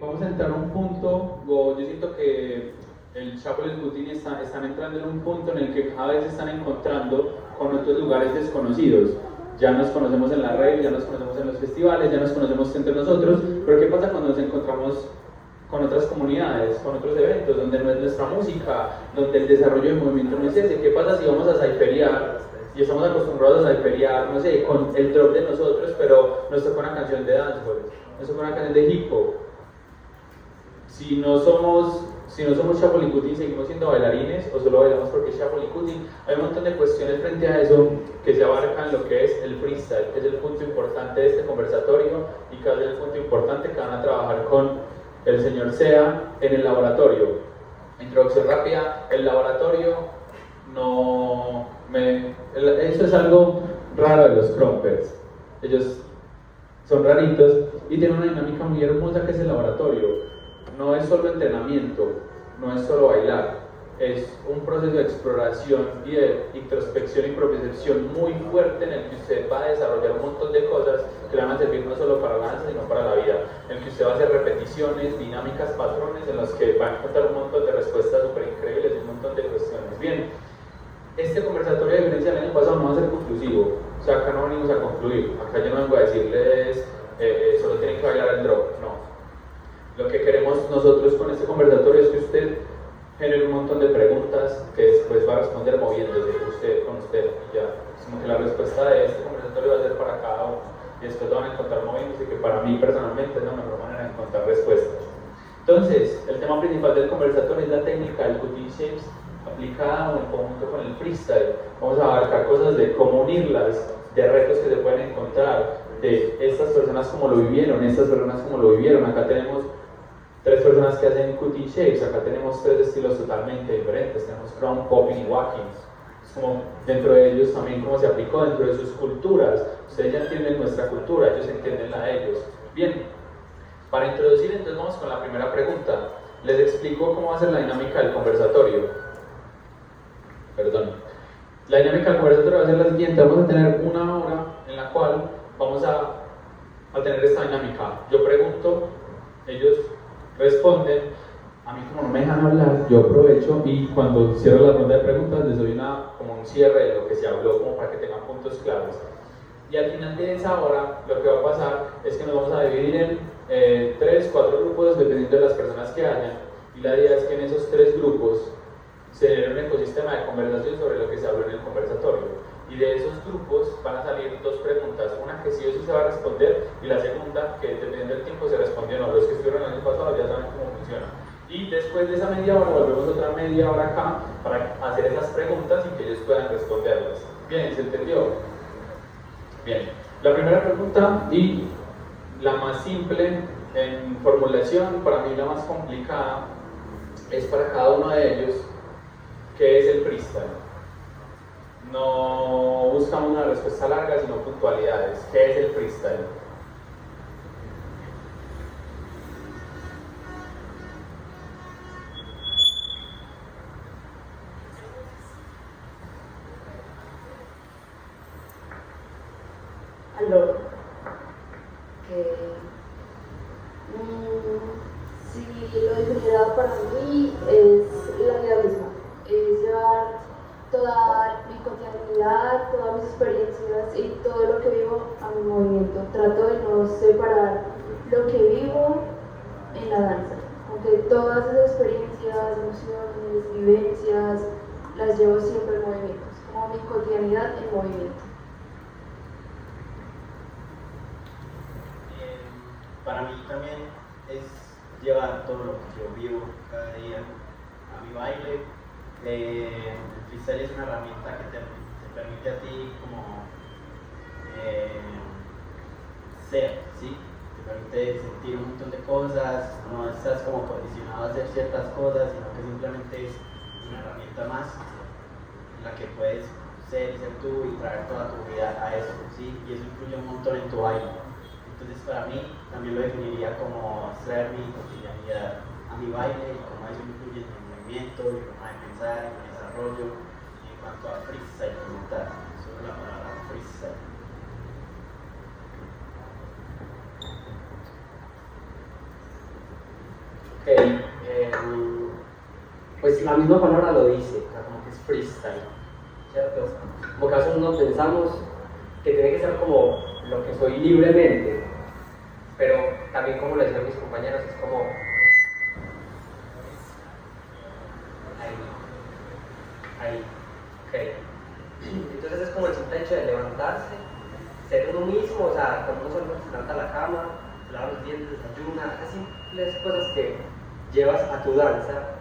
Vamos a entrar a un punto, yo siento que el Chapo y el Putin están entrando en un punto en el que cada vez se están encontrando con otros lugares desconocidos. Ya nos conocemos en la red, ya nos conocemos en los festivales, ya nos conocemos entre nosotros, pero ¿qué pasa cuando nos encontramos con otras comunidades, con otros eventos, donde no es nuestra música, donde el desarrollo del movimiento no es ese? ¿Qué pasa si vamos a cypherear y estamos acostumbrados a cypherear, no sé, con el drop de nosotros, pero nos toca una canción de dancehall, nos toca una canción de hip hop? Si no somos Chapolicutín, seguimos siendo bailarines o solo bailamos porque es Chapolicutín. Hay un montón de cuestiones frente a eso que se abarcan lo que es el freestyle, que es el punto importante de este conversatorio y que va a ser el punto importante que van a trabajar con el señor Sea en el laboratorio. Introducción rápida: el laboratorio eso es algo raro de los Crumpers. Ellos son raritos y tienen una dinámica muy hermosa que es el laboratorio. No es solo entrenamiento, no es solo bailar, es un proceso de exploración y de introspección y propiocepción muy fuerte en el que usted va a desarrollar un montón de cosas que le van a servir no solo para la danza, sino para la vida, en el que usted va a hacer repeticiones, dinámicas, patrones, en los que va a encontrar un montón de respuestas súper increíbles y un montón de cuestiones. Bien, este conversatorio, a diferencia del año pasado, no va a ser conclusivo. O sea, acá no venimos a concluir, acá yo no vengo a decirles solo tienen que bailar el drop, no. Lo que queremos nosotros con este conversatorio es que usted genere un montón de preguntas que después va a responder moviéndose usted con usted. Y ya, como que la respuesta de este conversatorio va a ser para cada uno. Y después lo van a encontrar moviéndose, que para mí personalmente es la mejor manera de encontrar respuestas. Entonces, el tema principal del conversatorio es la técnica del cutting shapes aplicada o en conjunto con el freestyle. Vamos a abarcar cosas de cómo unirlas, de retos que se pueden encontrar, de estas personas como lo vivieron, estas personas como lo vivieron. Acá tenemos 3 personas que hacen cutting shapes, acá tenemos 3 estilos totalmente diferentes, tenemos ground, popping y walking. Es como dentro de ellos también cómo se aplicó dentro de sus culturas. Ustedes ya entienden nuestra cultura, ellos entienden la de ellos. Bien, para introducir entonces vamos con la primera pregunta. Les explico cómo va a ser la dinámica del conversatorio. Perdón. La dinámica del conversatorio va a ser la siguiente: vamos a tener una hora en la cual vamos a tener esta dinámica. Yo pregunto, ellos responden. A mí, como no me dejan hablar, yo aprovecho y cuando cierro la ronda de preguntas les doy como un cierre de lo que se habló, como para que tengan puntos claros. Y al final de esa hora lo que va a pasar es que nos vamos a dividir en 3, 4 grupos dependiendo de las personas que hayan, y la idea es que en esos 3 grupos se genere un ecosistema de conversación sobre lo que se habló en el conversatorio. Y de esos grupos van a salir 2 preguntas, una que sí o sí se va a responder y la segunda que dependiendo del tiempo se respondió o no. Los que estuvieron el año pasado ya saben cómo funciona. Y después de esa media hora volvemos otra media hora acá para hacer esas preguntas y que ellos puedan responderlas. Bien, ¿se entendió? Bien, la primera pregunta y la más simple en formulación, para mí la más complicada, es para cada uno de ellos: ¿qué es el freestyle? No buscamos una respuesta larga, sino puntualidades. ¿Qué es el freestyle? Allora, que si lo definiera para mí es la vida misma, es llevar toda mi cotidianidad, todas mis experiencias y todo lo que vivo a mi movimiento. Trato de no separar lo que vivo en la danza, aunque todas esas experiencias, emociones, vivencias las llevo siempre en movimiento, es como mi cotidianidad en movimiento. Para mí también es llevar todo lo que yo vivo cada día a mi baile. El freestyle es una herramienta que te permite a ti como ser, ¿sí? Te permite sentir un montón de cosas, no estás como condicionado a hacer ciertas cosas, sino que simplemente es una herramienta más en la que puedes ser y ser tú y traer toda tu vida a eso, ¿sí? Y eso influye un montón en tu baile. Entonces, para mí también lo definiría como extraer mi cotidianidad a mi baile y cómo eso influye en mi movimiento, en mi forma de pensar, en mi desarrollo. Y en cuanto a freestyle, preguntar sobre la palabra freestyle. pues la misma palabra lo dice, o sea, como que es freestyle, ¿cierto? Como que a veces no pensamos que tiene que ser como lo que soy libremente, pero también como le decían mis compañeros, es como ahí, ok. Entonces es como el simple hecho de levantarse, ser uno mismo, o sea, cuando uno se levanta a la cama, se lava los dientes, desayuna, esas simples cosas que llevas a tu danza,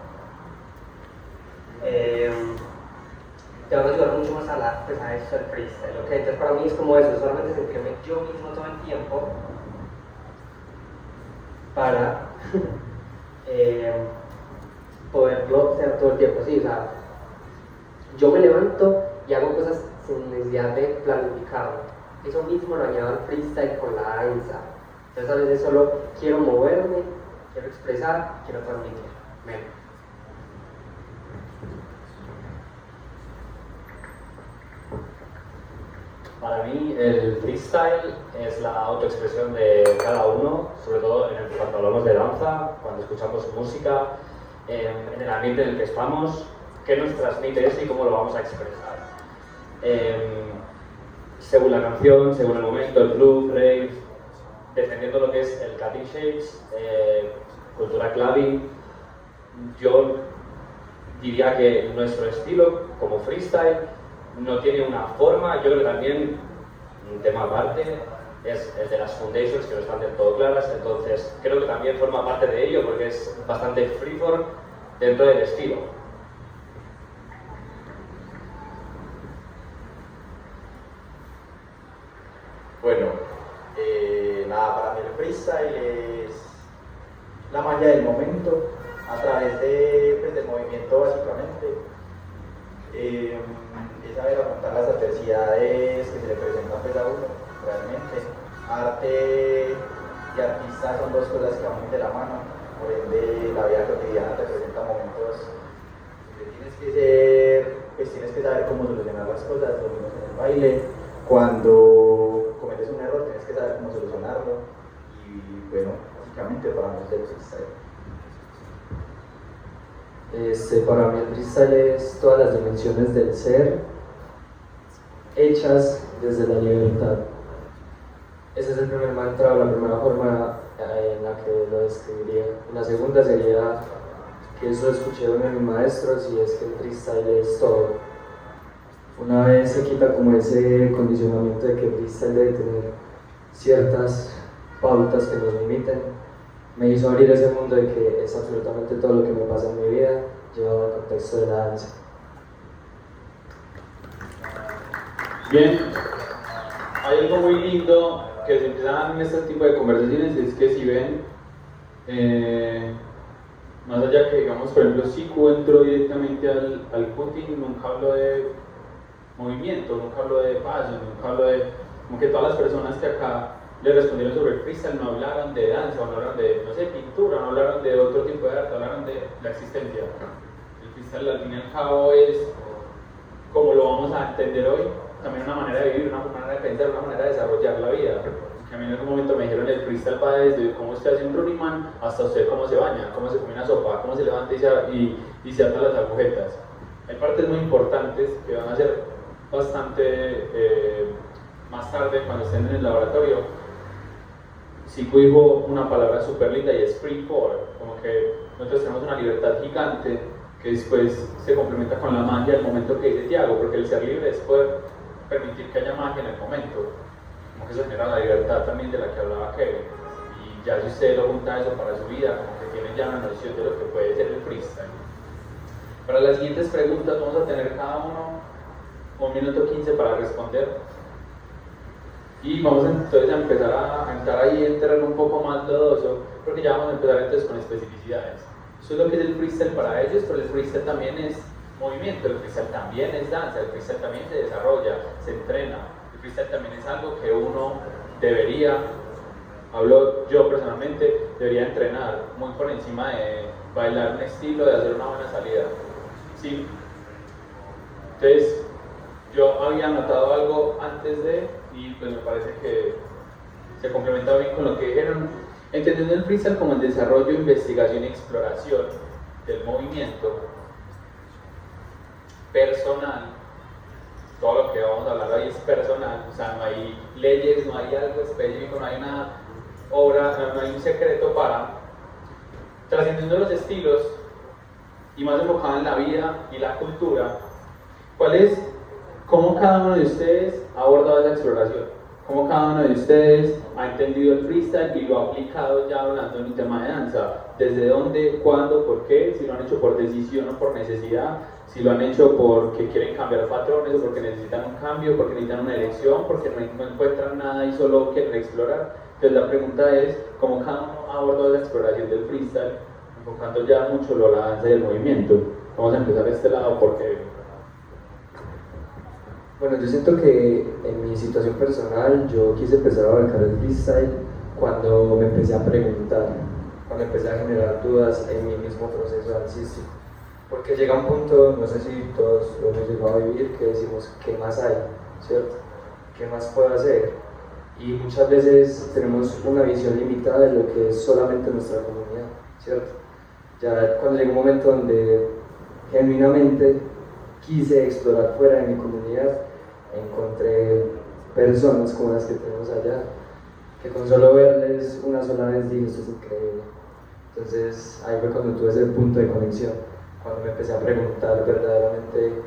te van a ayudar mucho más pues a eso del freestyle, ¿ok? Entonces para mí es como eso, solamente sentirme yo mismo todo el tiempo para poderlo ser todo el tiempo, sí, o sea, yo me levanto y hago cosas sin necesidad de planificarlo. Eso mismo lo añado al freestyle con la danza. Entonces a veces solo quiero moverme, quiero expresar, quiero transmitir. Menos. Para mí el freestyle es la autoexpresión de cada uno, sobre todo cuando hablamos de danza, cuando escuchamos música, en el ambiente en el que estamos, qué nos transmite eso y cómo lo vamos a expresar. Según la canción, según el momento, el club, rave, defendiendo lo que es el cutting shapes, cultura clubbing, yo diría que nuestro estilo como freestyle no tiene una forma. Yo creo que también un tema aparte es el de las foundations, que no están del todo claras, entonces creo que también forma parte de ello porque es bastante freeform dentro del estilo. Bueno, nada, para mí el freestyle es la magia del momento a través pues, del movimiento básicamente. Es saber afrontar las adversidades que se le presentan pues, a uno, realmente. Arte y artista son dos cosas que van muy de la mano, por ende la vida cotidiana te presenta momentos donde tienes que saber cómo solucionar las cosas, lo mismo en el baile. Cuando cometes un error tienes que saber cómo solucionarlo y bueno, básicamente para mí es el freestyle. Para mí el freestyle es todas las dimensiones del ser hechas desde la libertad. Ese es el primer mantra o la primera forma en la que lo describiría. La segunda sería que eso escuché de uno de mis maestros y es que el freestyle es todo. Una vez se quita como ese condicionamiento de que el freestyle debe tener ciertas pautas que nos limiten, me hizo abrir ese mundo de que es absolutamente todo lo que me pasa en mi vida llevado al contexto de la danza. Bien, hay algo muy lindo que se empiezan en este tipo de conversaciones, es que si ven, más allá que digamos, por ejemplo, Siku entró directamente al cutting, nunca habló de movimiento, nunca habló de paso, nunca habló de, como que todas las personas que acá le respondieron sobre el freestyle no hablaron de danza, no hablaron de, no sé, pintura, no hablaron de otro tipo de arte, hablaron de la existencia. El freestyle al fin y al cabo es, como lo vamos a entender hoy, también una manera de vivir, una manera de pensar, una manera de desarrollar la vida. Que a mí en algún momento me dijeron el freestyle va desde cómo usted hace un running man hasta usted cómo se baña, cómo se come una sopa, cómo se levanta y se ata las agujetas. Hay partes muy importantes que van a ser bastante más tarde cuando estén en el laboratorio. Siku dijo una palabra súper linda y es free for, como que nosotros tenemos una libertad gigante que después se complementa con la magia del momento que dice Tiago, porque el ser libre es poder permitir que haya magia en el momento, como que se genera la libertad también de la que hablaba Kevin, y ya si usted lo junta eso para su vida, como que tiene ya una noción de lo que puede ser el freestyle. Para las siguientes preguntas vamos a tener cada uno 1 minuto 15 para responder. Y vamos entonces a empezar a entrar ahí, entrar un poco más novedoso, porque ya vamos a empezar entonces con especificidades. Eso es lo que es el freestyle para ellos, pero el freestyle también es movimiento, el freestyle también es danza, el freestyle también se desarrolla, se entrena. El freestyle también es algo que uno debería, hablo yo personalmente, debería entrenar muy por encima de bailar un estilo, de hacer una buena salida. ¿Sí? Entonces, yo había notado algo antes de, y pues me parece que se complementa bien con lo que dijeron, entendiendo el freestyle como el desarrollo, investigación y exploración del movimiento, personal. Todo lo que vamos a hablar hoy es personal, o sea, no hay leyes, no hay algo específico, no hay una obra, no hay un secreto para, trascendiendo los estilos y más enfocado en la vida y la cultura. ¿Cómo cada uno de ustedes ha abordado esa exploración? ¿Cómo cada uno de ustedes ha entendido el freestyle y lo ha aplicado ya hablando en un tema de danza? ¿Desde dónde, cuándo, por qué? Si lo han hecho por decisión o por necesidad, si lo han hecho porque quieren cambiar patrones o porque necesitan un cambio, porque necesitan una elección, porque no encuentran nada y solo quieren explorar. Entonces la pregunta es, ¿cómo cada uno ha abordado la exploración del freestyle, enfocando ya mucho la danza y el movimiento? Vamos a empezar de este lado porque... Bueno, yo siento que en mi situación personal yo quise empezar a abarcar el freestyle cuando me empecé a preguntar, cuando empecé a generar dudas en mi mismo proceso dancístico. Porque llega un punto, no sé si todos lo hemos llegado a vivir, que decimos, ¿qué más hay? ¿Cierto? ¿Qué más puedo hacer? Y muchas veces tenemos una visión limitada de lo que es solamente nuestra comunidad, ¿cierto? Ya cuando llega un momento donde genuinamente quise explorar fuera de mi comunidad, encontré personas como las que tenemos allá, que con solo verles una sola vez dije, esto es increíble. Entonces ahí fue cuando tuve ese punto de conexión, cuando me empecé a preguntar verdaderamente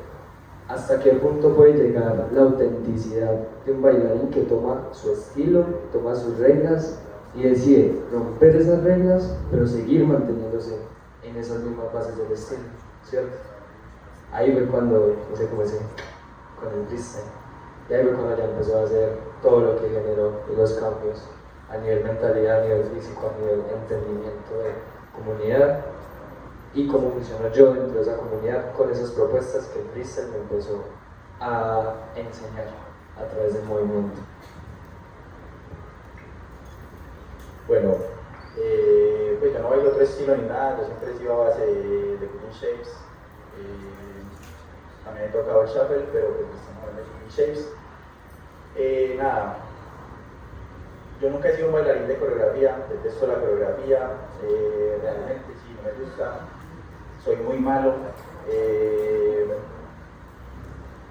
hasta qué punto puede llegar la autenticidad de un bailarín que toma su estilo, toma sus reglas y decide romper esas reglas, pero seguir manteniéndose en esas mismas bases del estilo, ¿cierto? Ahí fue cuando comencé con el freestyle. Y ahí fue cuando ya empezó a hacer todo lo que generó y los cambios a nivel mentalidad, a nivel físico, a nivel entendimiento de comunidad y cómo funciono yo dentro de esa comunidad con esas propuestas que el freestyle me empezó a enseñar a través del movimiento. Bueno, pues yo no bailo otro estilo ni nada, yo siempre he sido a base de cutting shapes. También he tocado el shuffle, pero pues estamos hablando de cutting shapes. Nada, yo nunca he sido un bailarín de coreografía, detesto la coreografía, realmente sí, no me gusta, soy muy malo.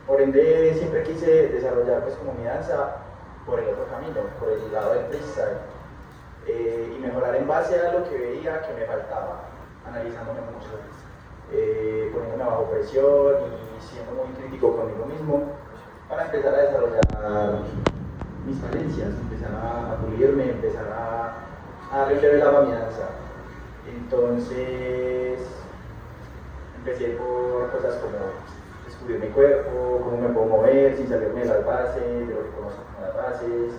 Por ende, siempre quise desarrollar pues como mi danza por el otro camino, por el lado del freestyle, y mejorar en base a lo que veía que me faltaba, analizándome mucho, poniéndome bajo presión y siendo muy crítico conmigo mismo para empezar a desarrollar mis falencias, empezar a pulirme, empezar a darle un level up a mi danza. Entonces empecé por cosas como descubrir mi cuerpo, cómo me puedo mover sin salirme de las bases, de lo que conozco como las bases,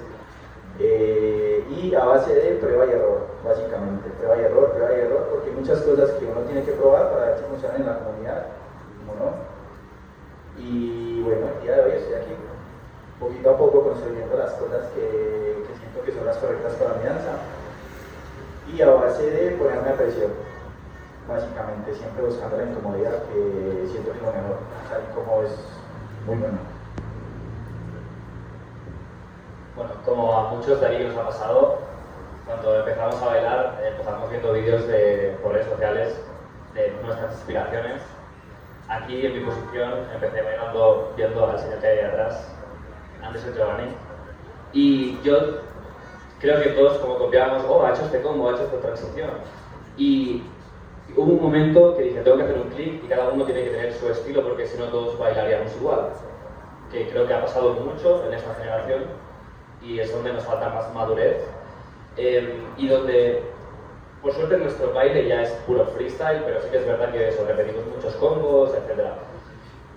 y a base de prueba y error, básicamente, prueba y error, porque hay muchas cosas que uno tiene que probar para ver si funcionan en la comunidad, como no. Y bueno, el día de hoy estoy aquí, poquito a poco construyendo las cosas que siento que son las correctas para mi danza, y a base de ponerme a presión, básicamente, siempre buscando la incomodidad, que siento que es lo mejor, estar incómodo es muy bueno. Bueno, como a muchos de aquí nos ha pasado, cuando empezamos a bailar, empezamos viendo vídeos por redes sociales de nuestras inspiraciones. Aquí en mi posición empecé bailando viendo al señor que hay atrás, Anderson Giovanni, y yo creo que todos como copiábamos, ha hecho este combo, ha hecho esta transición, y hubo un momento que dije, tengo que hacer un clic y cada uno tiene que tener su estilo porque si no todos bailaríamos igual, que creo que ha pasado mucho en esta generación y es donde nos falta más madurez, y donde por suerte nuestro baile ya es puro freestyle, pero sí que es verdad que eso, repetimos muchos combos, etc.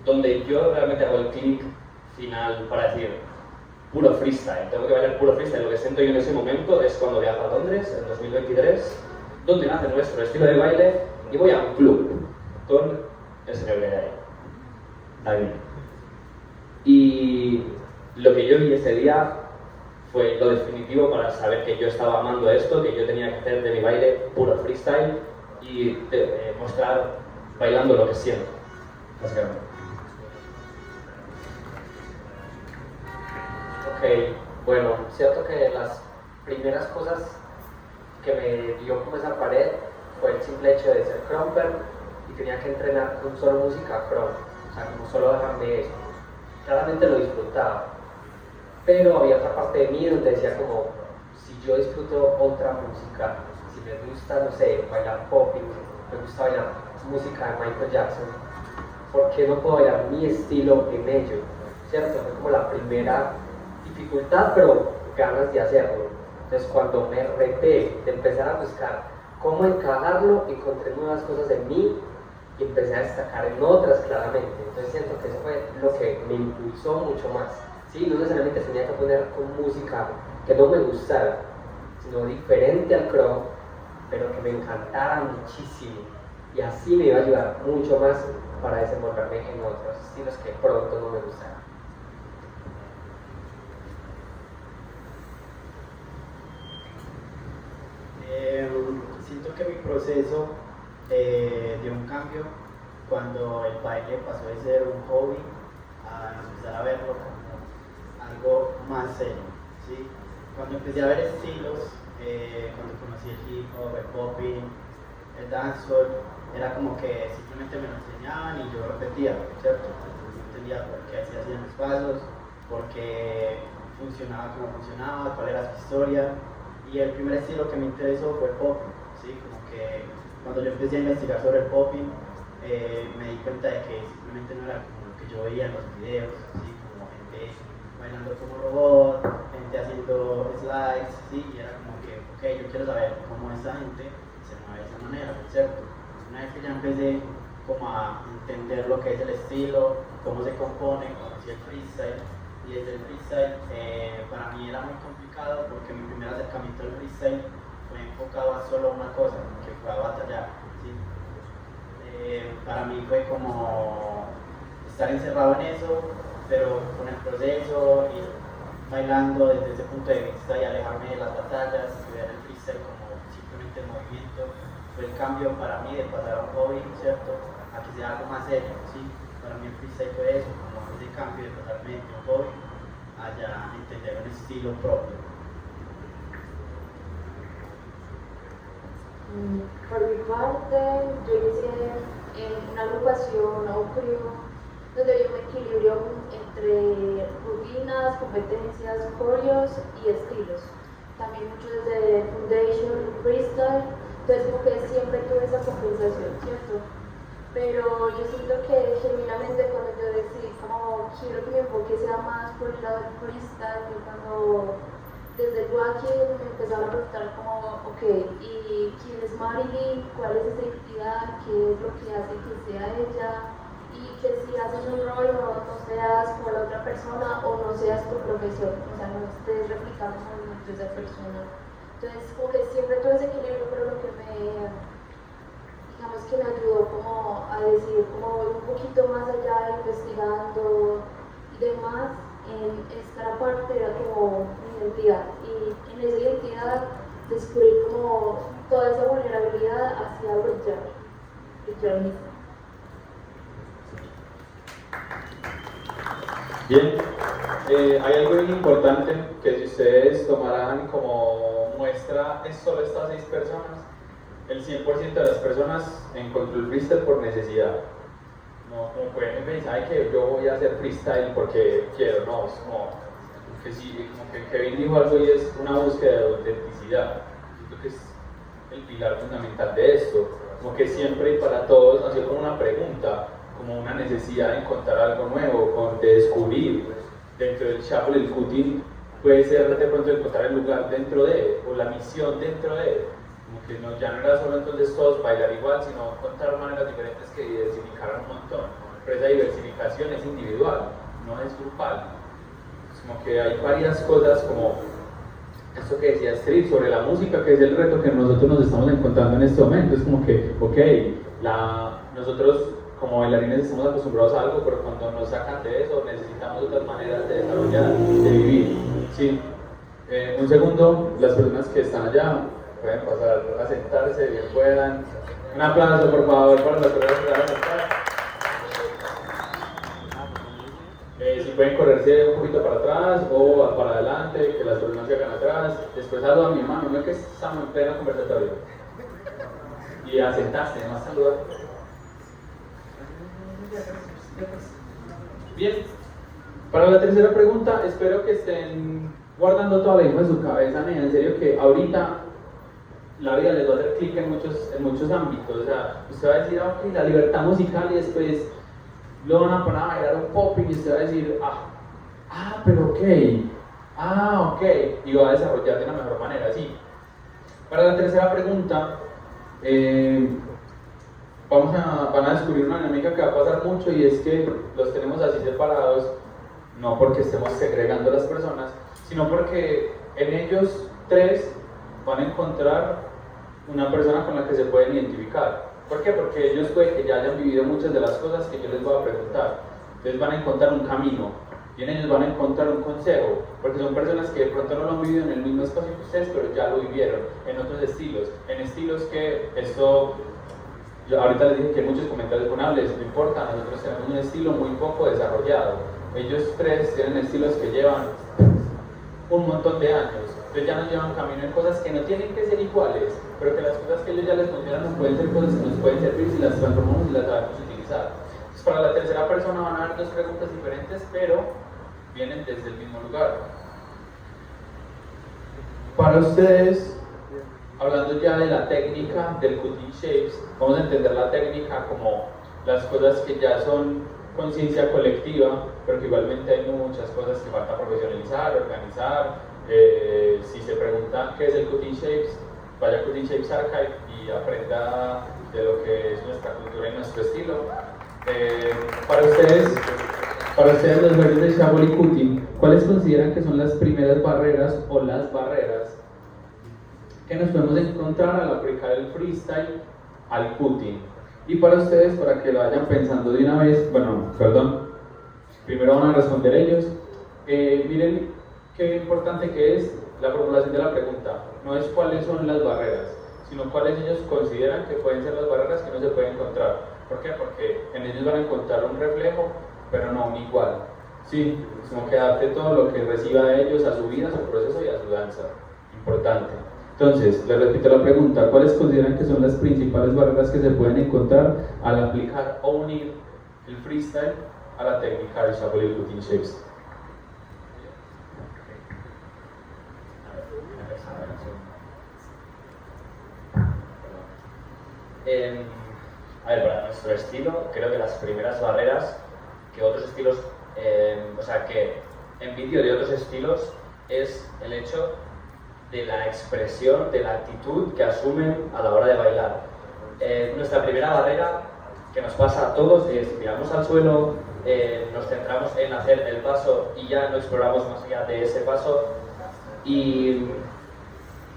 Donde yo realmente hago el clic final para decir puro freestyle, tengo que bailar puro freestyle. Lo que siento yo en ese momento es cuando viajo a Londres en 2023, donde nace nuestro estilo de baile, y voy a un club con el señor que hay ahí, David. Y lo que yo vi ese día fue lo definitivo para saber que yo estaba amando esto, que yo tenía que hacer de mi baile puro freestyle y mostrar bailando lo que siento, básicamente. Ok, bueno, cierto que las primeras cosas que me dio como esa pared fue el simple hecho de ser crumper y tenía que entrenar con solo música crump. o sea, como solo dejarme eso. Claramente lo disfrutaba, pero había otra parte de mí donde decía como, si yo disfruto otra música, si me gusta, no sé, bailar popping, me gusta bailar música de Michael Jackson, ¿por qué no puedo bailar mi estilo en ello? ¿Cierto? Fue como la primera dificultad, pero ganas de hacerlo. Entonces cuando me reté de empezar a buscar cómo encajarlo, encontré nuevas cosas en mí y empecé a destacar en otras claramente. Entonces siento que eso fue lo que me impulsó mucho más. Sí, no necesariamente tenía que poner con música que no me gustara, sino diferente al crowd, pero que me encantara muchísimo. Y así me iba a ayudar mucho más para desenvolverme en otros estilos que pronto no me gustaran. Siento que mi proceso dio un cambio cuando el baile pasó de ser un hobby a empezar a verlo como algo más serio, ¿sí? Cuando empecé a ver estilos, cuando conocí el hip hop, el popping, el dancehall, era como que simplemente me lo enseñaban y yo repetía, ¿cierto? Entonces no entendía por qué así hacían los pasos, por qué funcionaba como funcionaba, cuál era su historia. Y el primer estilo que me interesó fue el popping, ¿sí? Como que cuando yo empecé a investigar sobre el popping, me di cuenta de que simplemente no era como lo que yo veía en los videos, ¿sí? Como gente bailando como robot, gente haciendo slides, ¿sí? Y era como que, ok, yo quiero saber cómo esa gente se mueve de esa manera, ¿cierto? Una vez que ya empecé como a entender lo que es el estilo, cómo se compone, conocí el freestyle, y desde el freestyle para mí era muy complicado porque mi primer acercamiento al freestyle fue enfocado a solo una cosa, que fue a batallar, ¿sí? Para mí fue como estar encerrado en eso, pero con el proceso, ir bailando desde ese punto de vista y alejarme de las batallas y ver el freestyle como simplemente movimiento, fue el cambio para mí de pasar a un hobby, ¿cierto? A que sea algo más serio, ¿sí? Para mí el freestyle fue eso, como ese cambio de pasarme de un hobby a ya entender un estilo propio. Por mi parte, yo inicié en una agrupación o crew donde había un equilibrio entre rutinas, competencias, coreos y estilos. También mucho desde foundation, freestyle, entonces como que siempre tuve esa compensación, ¿cierto? Pero yo siento que genuinamente cuando yo decidí como quiero que mi enfoque sea más por el lado del freestyle, que cuando desde el Wacky me empezaron a preguntar como, ok, ¿y quién es Marilyn? ¿Cuál es esa identidad? ¿Qué es lo que hace que sea ella? Y que si haces un rol no seas como la otra persona o no seas tu profesión, o sea, no estés replicando movimientos de esa persona. Entonces, como que siempre tuve ese equilibrio, pero lo que digamos que me ayudó como a decir, como un poquito más allá, investigando y demás, en esta parte era como mi identidad. Y en esa identidad descubrir como toda esa vulnerabilidad hacia brillar mismo. Bien, hay algo bien importante que si ustedes tomaran como muestra es solo estas 6 personas, el 100% de las personas encontró el freestyle por necesidad. No, como pueden pensar que yo voy a hacer freestyle porque quiero, no, es como que sí, como que Kevin dijo algo y es una búsqueda de autenticidad. Yo creo que es el pilar fundamental de esto, como que siempre y para todos nació como una pregunta, como una necesidad de encontrar algo nuevo, de descubrir dentro del shuffle, el cutting puede ser de pronto encontrar el lugar dentro de, o la misión dentro de, como que no, ya no era solo entonces todos bailar igual, sino encontrar maneras diferentes que diversificaran un montón, pero esa diversificación es individual, no es grupal, es como que hay varias cosas como esto que decía Street sobre la música, que es el reto que nosotros nos estamos encontrando en este momento, es como que, ok, nosotros como bailarines estamos acostumbrados a algo, pero cuando nos sacan de eso necesitamos otras maneras de desarrollar, de vivir. Sí. Un segundo, las personas que están allá pueden pasar a sentarse, bien puedan. Un aplauso por favor para las personas que van a sentar. Si pueden correrse un poquito para atrás o para adelante, que las personas se hagan atrás. Después saludo a mi hermano, no es que estamos en pleno conversatorio. Y a sentarse, más saludar. Bien. Para la tercera pregunta, espero que estén guardando toda la info en su cabeza, nena. En serio que ahorita la vida les va a hacer clic en muchos ámbitos. O sea, usted va a decir, ah, ok, la libertad musical, y después lo van a poner a bailar un popping y usted va a decir, pero ok, ok, y va a desarrollar de una mejor manera, sí. Para la tercera pregunta, van a descubrir una dinámica que va a pasar mucho, y es que los tenemos así separados, no porque estemos segregando a las personas, sino porque en ellos tres van a encontrar una persona con la que se pueden identificar. ¿Por qué? Porque ellos puede que ya hayan vivido muchas de las cosas que yo les voy a preguntar. Entonces van a encontrar un camino, y en ellos van a encontrar un consejo, porque son personas que de pronto no lo han vivido en el mismo espacio que ustedes, pero ya lo vivieron, en otros estilos, en estilos que esto, yo ahorita les dije que hay muchos comentarios funables, no importa, nosotros tenemos un estilo muy poco desarrollado. Ellos tres tienen estilos que llevan un montón de años, entonces ya nos llevan camino en cosas que no tienen que ser iguales, pero que las cosas que a ellos ya les funcionan no pueden ser cosas que nos pueden servir si las transformamos y las sabemos utilizar. Entonces, para la tercera persona van a haber dos preguntas diferentes, pero vienen desde el mismo lugar. Para ustedes, hablando ya de la técnica del cutting shapes, vamos a entender la técnica como las cosas que ya son conciencia colectiva, pero que igualmente hay muchas cosas que falta profesionalizar, organizar. Si se pregunta qué es el cutting shapes, vaya a Cutting Shapes Archive y aprenda de lo que es nuestra cultura y nuestro estilo. Para ustedes los verdes de Shabol y Cutting, ¿cuáles consideran que son las primeras barreras o las barreras que nos podemos encontrar al aplicar el freestyle al cutting? Y para ustedes, para que lo vayan pensando de una vez, primero van a responder ellos. Miren qué importante que es la formulación de la pregunta. No es cuáles son las barreras, sino cuáles ellos consideran que pueden ser las barreras que no se pueden encontrar. ¿Por qué? Porque en ellos van a encontrar un reflejo, pero no un igual. Sí, sino que adapte todo lo que reciba de ellos a su vida, a su proceso y a su danza. Importante. Entonces, les repito la pregunta: ¿cuáles consideran que son las principales barreras que se pueden encontrar al aplicar o unir el freestyle a la técnica de Shuffle y Cutting Shapes? Para nuestro estilo, creo que las primeras barreras que otros estilos, que envidio de otros estilos, es el hecho de la expresión, de la actitud que asumen a la hora de bailar. Nuestra primera barrera que nos pasa a todos es miramos al suelo, nos centramos en hacer el paso y ya no exploramos más allá de ese paso, y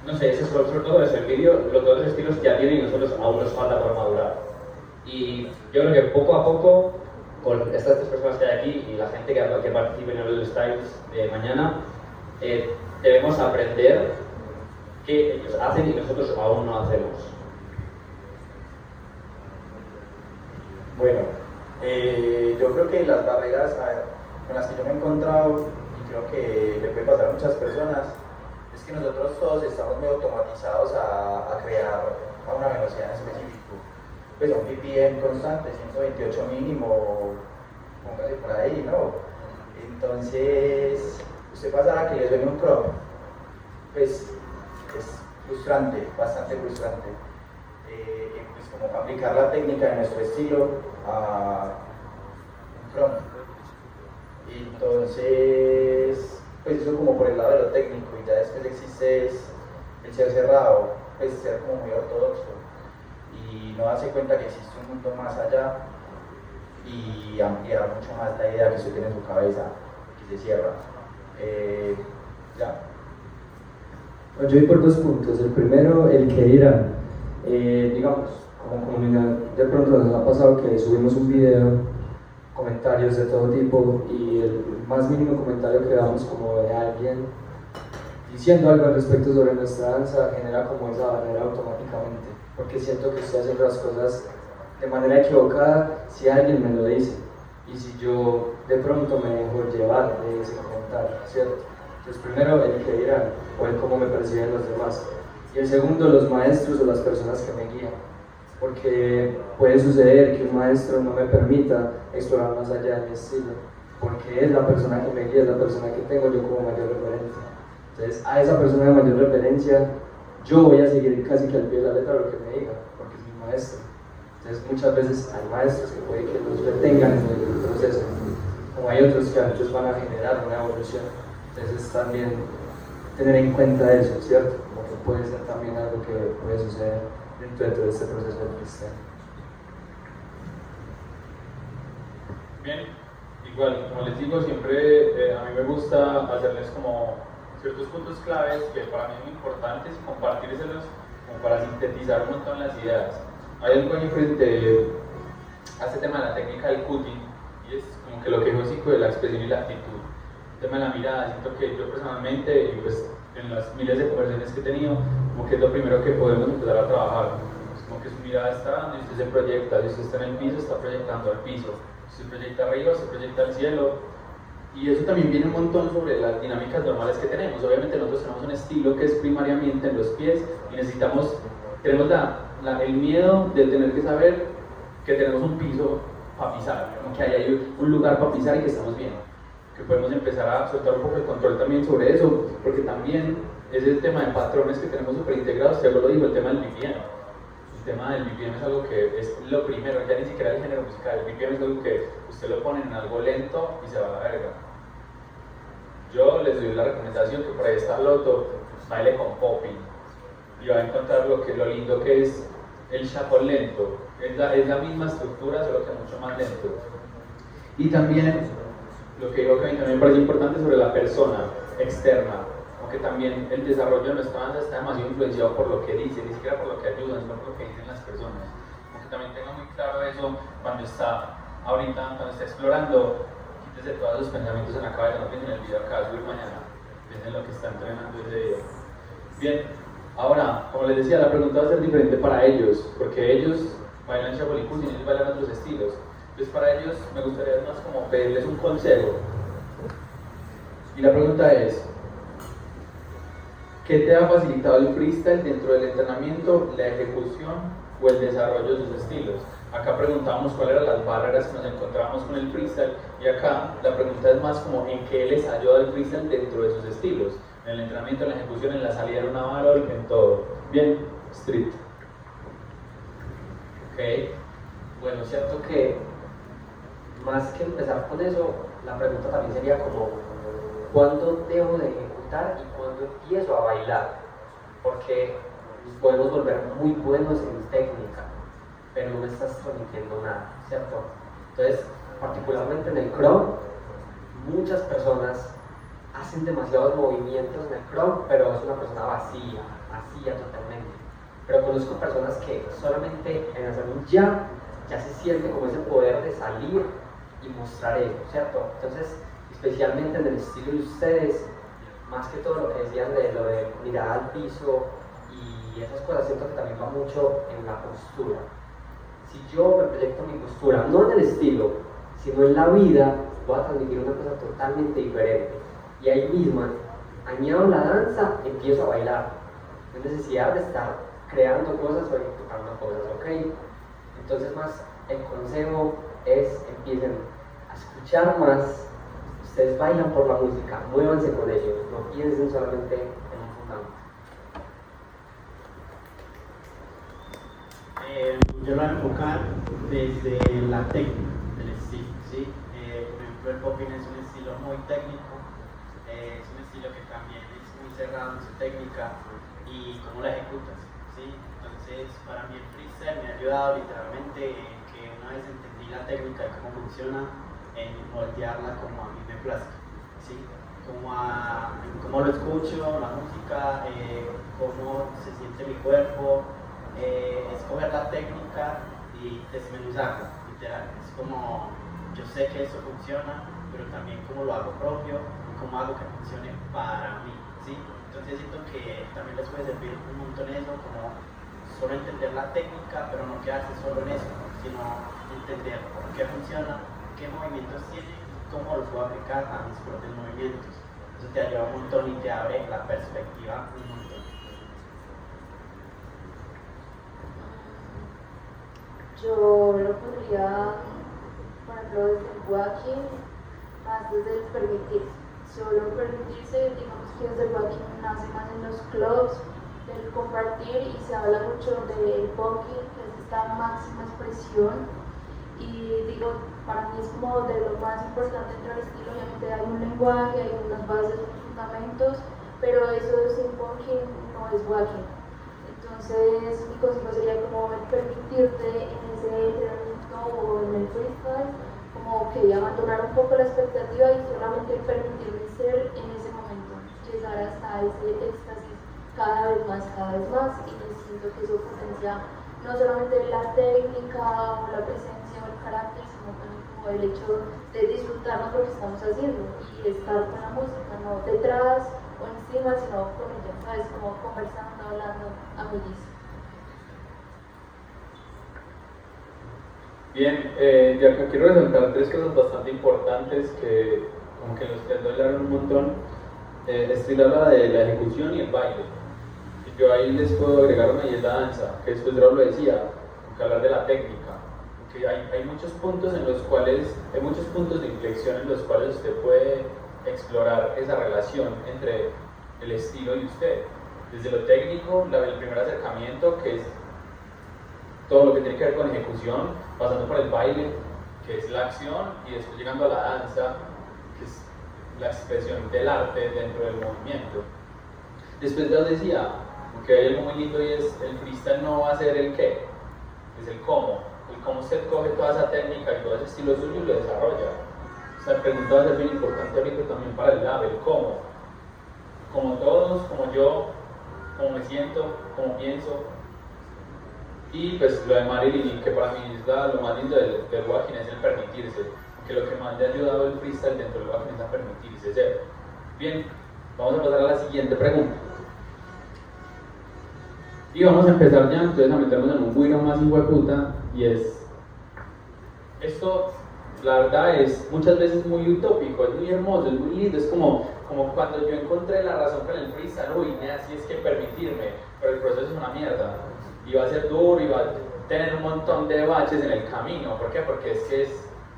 no sé, ese es sobre todo eso, el vídeo, lo que otros estilos ya tienen y nosotros aún nos falta por madurar. Y yo creo que poco a poco, con estas tres personas que hay aquí y la gente que participe en el Styles de mañana, debemos aprender qué ellos hacen y nosotros aún no hacemos. Bueno, yo creo que las barreras con las que yo me he encontrado, y creo que le puede pasar a muchas personas, es que nosotros todos estamos muy automatizados a crear a una velocidad en específico. Pues a un BPM constante, 128 mínimo, póngase por ahí, ¿no? Entonces, usted pasa a que le suene un crop, pues es frustrante, bastante frustrante. Pues como aplicar la técnica de nuestro estilo a un crop. Entonces, pues eso como por el lado de lo técnico, y ya después existe el ser cerrado, pues ser como muy ortodoxo y no darse cuenta que existe un mundo más allá y ampliar mucho más la idea que usted tiene en su cabeza, que se cierra. Ya. Yo voy por 2 puntos. El primero, el que dirán. Digamos, como comunidad, de pronto nos ha pasado que subimos un video, comentarios de todo tipo, y el más mínimo comentario que damos como de alguien diciendo algo al respecto sobre nuestra danza genera como esa barrera automáticamente, porque siento que estoy haciendo las cosas de manera equivocada si alguien me lo dice y si yo de pronto me dejo llevar de ese comentario, ¿cierto? Entonces primero el que dirán o el cómo me perciben los demás, y el segundo los maestros o las personas que me guían. porque puede suceder que un maestro no me permita explorar más allá de mi estilo, porque es la persona que me guía, es la persona que tengo yo como mayor referencia. Entonces, a esa persona de mayor referencia, yo voy a seguir casi que al pie de la letra lo que me diga, porque es mi maestro. Entonces, muchas veces hay maestros que puede que nos retengan en el proceso, como hay otros que antes van a generar una evolución. Entonces, también tener en cuenta eso, ¿cierto? Como que puede ser también algo que puede suceder dentro de todo este proceso del freestyle. Bien, igual, como les digo, siempre a mí me gusta hacerles como ciertos puntos claves que para mí son importantes y compartírselos como para sintetizar un montón las ideas. Hay algo ahí frente a este tema de la técnica del cutting y es como que lo que dijo Zico de la expresión y la actitud. El tema de la mirada, siento que yo personalmente y pues en las miles de conversaciones que he tenido, como que es lo primero que podemos empezar a trabajar. Es como que su mirada está dando y usted se proyecta, si usted está en el piso, está proyectando al piso, si se proyecta arriba, se proyecta al cielo. Y eso también viene un montón sobre las dinámicas normales que tenemos. Obviamente nosotros tenemos un estilo que es primariamente en los pies y tenemos el miedo de tener que saber que tenemos un piso para pisar, como que hay un lugar para pisar y que estamos bien. Que podemos empezar a soltar un poco el control también sobre eso, porque también ese tema de patrones que tenemos súper integrados, ya lo dijo, el tema del BPM. El tema del BPM es algo que es lo primero, ya ni siquiera el género musical. El BPM es algo que usted lo pone en algo lento y se va a la verga. Yo les doy la recomendación que por ahí está Loto, baile con popping y va a encontrar lo lindo que es el shuffle lento. Es la misma estructura, solo que mucho más lento. Y también lo que digo que a mí también me parece importante sobre la persona externa, aunque también el desarrollo de nuestra banda está demasiado influenciado por lo que dicen, ni siquiera por lo que ayudan, sino por lo que dicen las personas. Aunque también tengo muy claro eso cuando está explorando. De todos los pensamientos en la cabeza, no piensen en el video acá, subir mañana, piensen en lo que está entrenando ese día. Bien, ahora, como les decía, la pregunta va a ser diferente para ellos, porque ellos bailan shuffle y cutting y ellos bailan otros estilos. Entonces para ellos me gustaría más como pedirles un consejo. Y la pregunta es, ¿qué te ha facilitado el freestyle dentro del entrenamiento, la ejecución o el desarrollo de sus estilos? Acá preguntábamos cuáles eran las barreras que nos encontrábamos con el freestyle y acá la pregunta es más como en qué les ayuda el freestyle dentro de sus estilos, en el entrenamiento, en la ejecución, en la salida de una barrel, en todo. Bien, Street. Ok, bueno, cierto que más que empezar con eso, la pregunta también sería como ¿cuándo dejo de ejecutar y cuándo empiezo a bailar? Porque nos podemos volver muy buenos en técnica, pero no me estás transmitiendo nada, ¿cierto? Entonces, particularmente en el crawl, muchas personas hacen demasiados movimientos en el crawl, pero es una persona vacía totalmente. Pero conozco personas que solamente en hacer un ya se siente como ese poder de salir y mostrar eso, ¿cierto? Entonces, especialmente en el estilo de ustedes, más que todo lo que decían de lo de mirar al piso y esas cosas, siento que también va mucho en la postura. Si yo me proyecto mi postura, no en el estilo, sino en la vida, voy a transmitir una cosa totalmente diferente. Y ahí misma, añado la danza, empiezo a bailar. No hay necesidad de estar creando cosas o ejecutando cosas, ¿ok? Entonces más el consejo es empiecen a escuchar más. Ustedes bailan por la música, muévanse con ellos, no piensen solamente en un fundamento. Yo lo voy a enfocar desde la técnica del estilo, ¿sí? Por ejemplo, el popping es un estilo muy técnico, es un estilo que también es muy cerrado en su técnica y cómo la ejecutas, ¿sí? Entonces, para mí el freestyle me ha ayudado literalmente en que una vez entendí la técnica de cómo funciona, en moldearla como a mí me plazca, ¿sí? Cómo lo escucho, la música, cómo se siente mi cuerpo, escoger la técnica y desmenuzarla, literal. Es como, yo sé que eso funciona, pero también cómo lo hago propio y cómo hago que funcione para mí, ¿sí? Entonces siento que también les puede servir un montón eso, como solo entender la técnica, pero no quedarse solo en eso, sino entender por qué funciona, qué movimientos tiene y cómo los puedo aplicar a mis propios movimientos. Eso te ayuda un montón y te abre la perspectiva un montón. sería, por ejemplo, desde el walking, más desde el permitirse. Solo permitirse, digamos que desde el walking nace más en los clubs, del compartir, y se habla mucho del punking, que es esta máxima expresión. Y digo, para mí es como de lo más importante dentro del estilo. Obviamente hay un lenguaje, hay unas bases, unos fundamentos, pero eso sin punking no es walking. Entonces mi consejo sería como permitirte en ese entrenamiento o en el freestyle, como que abandonar un poco la expectativa y solamente permitirme ser en ese momento, llegar hasta ese éxtasis cada vez más, y siento que eso potencia no solamente la técnica o la presencia o el carácter, sino también como el hecho de disfrutarnos lo que estamos haciendo y estar con la música, no detrás o encima, sino con ella, ¿sabes? Como conversando, hablando, amiguis. Bien, de acá quiero resaltar tres cosas bastante importantes que como que los tres hablaron un montón. Estilo habla de la ejecución y el baile. Y yo ahí les puedo agregar una, y es la danza, que después Raúl lo decía, que hablar de la técnica. Que hay muchos puntos en los cuales, hay muchos puntos de inflexión en los cuales usted puede explorar esa relación entre el estilo y usted. Desde lo técnico, el primer acercamiento, que es todo lo que tiene que ver con ejecución, pasando por el baile, que es la acción, y después llegando a la danza, que es la expresión del arte dentro del movimiento. Después les decía, que hay algo muy lindo, y es el freestyle no va a ser el qué, es el cómo usted coge toda esa técnica y todo ese estilo suyo y lo desarrolla. Esta pregunta va a ser bien importante ahorita también para el lab, el cómo. Como todos, como yo, como me siento, como pienso. Y pues lo de Marilyn, que para mí es lo más lindo del walking, es el permitirse. Que lo que más le ha ayudado el freestyle dentro del walking es a permitirse ser. Bien, vamos a pasar a la siguiente pregunta. Y vamos a empezar ya entonces a meternos en un guiro más hijueputa, y es, esto la verdad es muchas veces muy utópico, es muy hermoso, es muy lindo, es como cuando yo encontré la razón con el freestyle, uy, así es que permitirme, pero el proceso es una mierda, y va a ser duro, y va a tener un montón de baches en el camino. ¿Por qué? Porque es que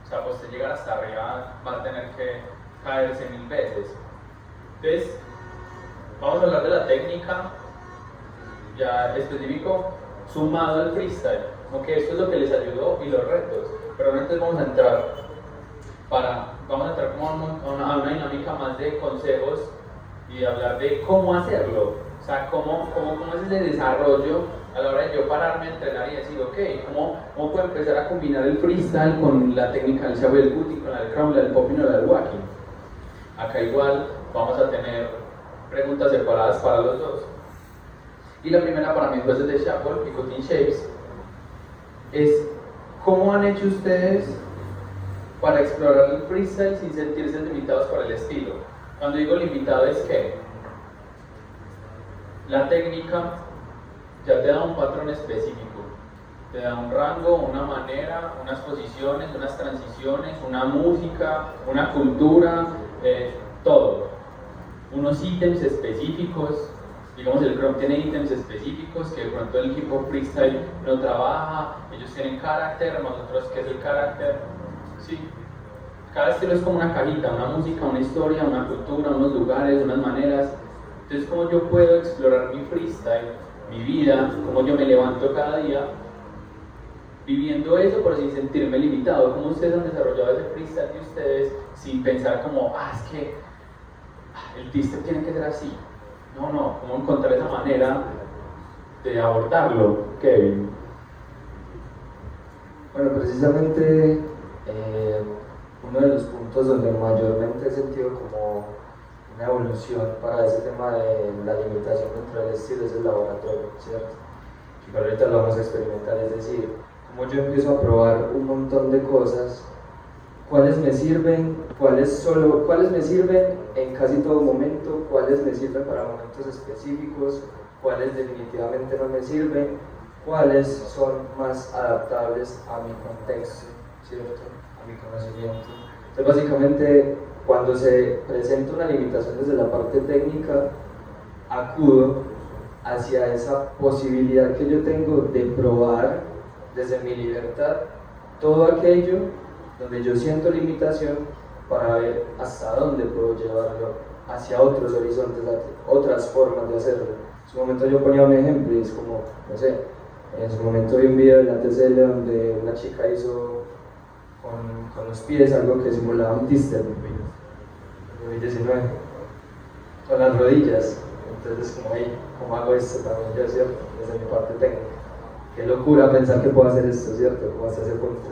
o sea, pues llegar hasta arriba va a tener que caerse 1000 veces. Entonces, vamos a hablar de la técnica ya específico sumado al freestyle, como que esto es lo que les ayudó y los retos. Pero antes vamos a entrar como a una dinámica más de consejos y hablar de cómo hacerlo, o sea, cómo es ese desarrollo a la hora de yo pararme a entrenar y decir, ok, ¿cómo puedo empezar a combinar el freestyle con la técnica del shuffle, del booty, con la del crumble, del popping o la del walking? Acá igual vamos a tener preguntas separadas para los dos. Y la primera para mis jueces de shuffle y cutting shapes es: ¿cómo han hecho ustedes para explorar el freestyle sin sentirse limitados por el estilo? Cuando digo limitado es que la técnica ya te da un patrón específico, te da un rango, una manera, unas posiciones, unas transiciones, una música, una cultura, todo. Unos ítems específicos. Digamos, el Chrome tiene ítems específicos que de pronto el hip hop freestyle no trabaja. Ellos tienen carácter, nosotros, ¿qué es el carácter? Sí. Cada estilo es como una cajita, una música, una historia, una cultura, unos lugares, unas maneras. Entonces, ¿cómo yo puedo explorar mi freestyle, mi vida, cómo yo me levanto cada día viviendo eso, pero sin sentirme limitado? ¿Cómo ustedes han desarrollado ese freestyle de ustedes sin pensar como, es que el tiste tiene que ser así? No, ¿cómo encontrar esa manera de abordarlo, Kevin? Bueno, precisamente uno de los puntos donde mayormente he sentido como una evolución para ese tema de la limitación dentro del estilo es el laboratorio, ¿cierto? Que ahorita lo vamos a experimentar, es decir, como yo empiezo a probar un montón de cosas, cuáles me sirven en casi todo momento, cuáles me sirven para momentos específicos, cuáles definitivamente no me sirven, cuáles son más adaptables a mi contexto, ¿cierto? A mi conocimiento. Entonces, básicamente, cuando se presenta una limitación desde la parte técnica, acudo hacia esa posibilidad que yo tengo de probar desde mi libertad todo aquello donde yo siento limitación para ver hasta dónde puedo llevarlo hacia otros horizontes, otras formas de hacerlo. En su momento yo ponía un ejemplo y es como, no sé, en su momento vi un video de la TCL donde una chica hizo con los pies algo que simulaba un twister en 2019, con las rodillas. Entonces como, hey, ¿cómo hago esto también yo, cierto? Desde mi parte técnica. Qué locura pensar que puedo hacer esto, ¿cierto? Como hasta ese punto.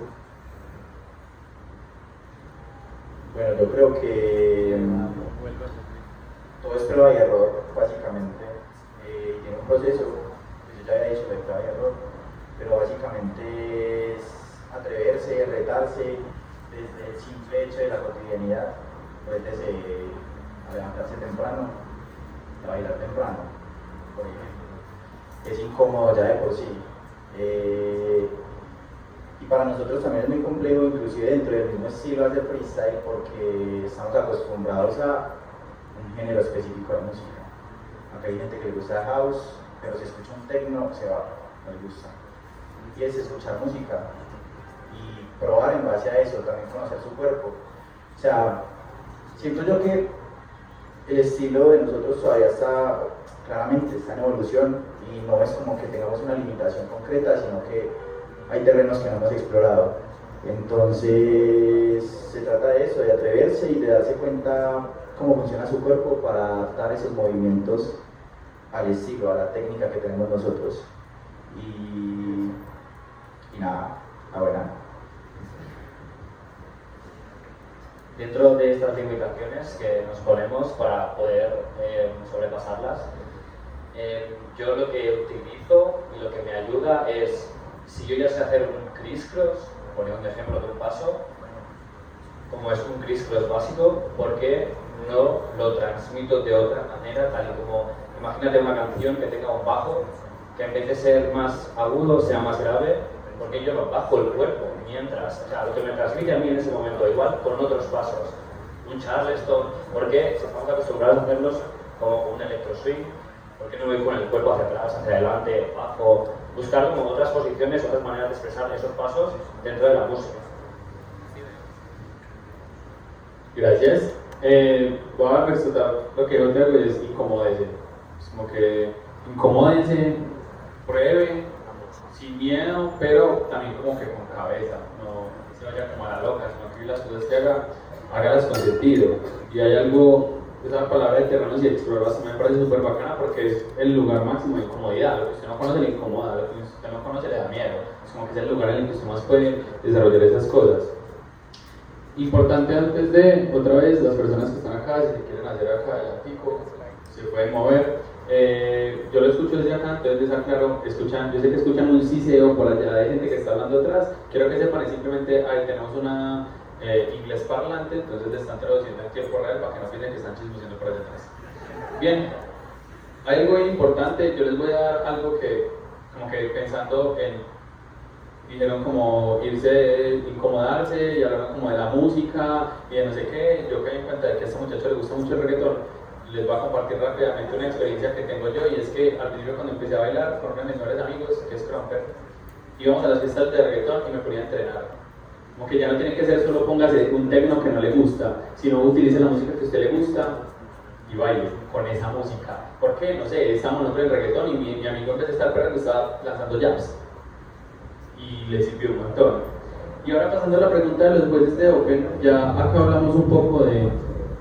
Bueno, yo creo que todo es prueba y error, básicamente. Tiene un proceso, pues yo ya había dicho de prueba y error, pero básicamente es atreverse, retarse desde el simple hecho de la cotidianidad, pues desde a levantarse temprano, a bailar temprano, por ejemplo. Es incómodo ya de por sí. Y para nosotros también es muy complejo, inclusive dentro del mismo estilo hacer freestyle, porque estamos acostumbrados a un género específico de música. Acá hay gente que le gusta house, pero si escucha un techno se va, no le gusta. Y es escuchar música y probar en base a eso, también conocer su cuerpo. O sea, siento yo que el estilo de nosotros todavía claramente está en evolución y no es como que tengamos una limitación concreta, sino que hay terrenos que no hemos explorado. Entonces se trata de eso, de atreverse y de darse cuenta cómo funciona su cuerpo para adaptar esos movimientos al estilo, a la técnica que tenemos nosotros. Y nada, la buena. Dentro de estas limitaciones que nos ponemos para poder sobrepasarlas, yo lo que utilizo y lo que me ayuda es, si yo ya sé hacer un criss-cross, ponía un ejemplo de un paso, como es un criss-cross básico, ¿por qué no lo transmito de otra manera? Tal y como, imagínate una canción que tenga un bajo, que en vez de ser más agudo sea más grave, porque yo no bajo el cuerpo mientras, o sea, lo que me transmite a mí en ese momento, igual con otros pasos, un charleston, porque estamos acostumbrados a hacerlos como un electro swing, ¿por qué no voy con el cuerpo hacia atrás, hacia adelante, bajo? Buscar como otras posiciones, otras maneras de expresar esos pasos dentro de la música. Gracias. Voy a resaltar lo que yo te hago es incomódense. Es como que incomódense, prueben, sin miedo, pero también como que con cabeza. No se vaya como a la loca, sino que las cosas que haga, hágalas con sentido. Y hay algo, esa palabra de terrenos y explorar me parece súper bacana porque es el lugar máximo de incomodidad. Lo que usted no conoce le incomoda, lo que usted no conoce le da miedo. Es como que es el lugar en el que usted más puede desarrollar esas cosas. Importante antes de, otra vez, las personas que están acá, si se quieren hacer acá el pico, se pueden mover. Yo lo escucho desde acá, entonces les aclaro, yo sé que escuchan un siseo por allá de gente que está hablando atrás. Quiero que sepan, simplemente ahí tenemos una inglés parlante, entonces le están traduciendo en tiempo real para que no piensen que están chismoseando por allá atrás. Bien, hay algo bien importante, yo les voy a dar algo que, como que pensando en, dijeron como irse, incomodarse y hablaron como de la música y de no sé qué. Yo caí en cuenta de que a este muchacho le gusta mucho el reggaetón. Les voy a compartir rápidamente una experiencia que tengo yo, y es que al principio cuando empecé a bailar con uno de mis mejores amigos, que es Crumper, íbamos a las fiestas de reggaetón y me ponía a entrenar. Como que ya no tiene que ser solo póngase un techno que no le gusta, sino utilice la música que a usted le gusta y baile con esa música. ¿Por qué? No sé, estamos nosotros en reggaetón y mi amigo en vez de estar perrando estaba lanzando jams. Y le sirvió un montón. Y ahora pasando a la pregunta de los jueces de Open, ya acá hablamos un poco de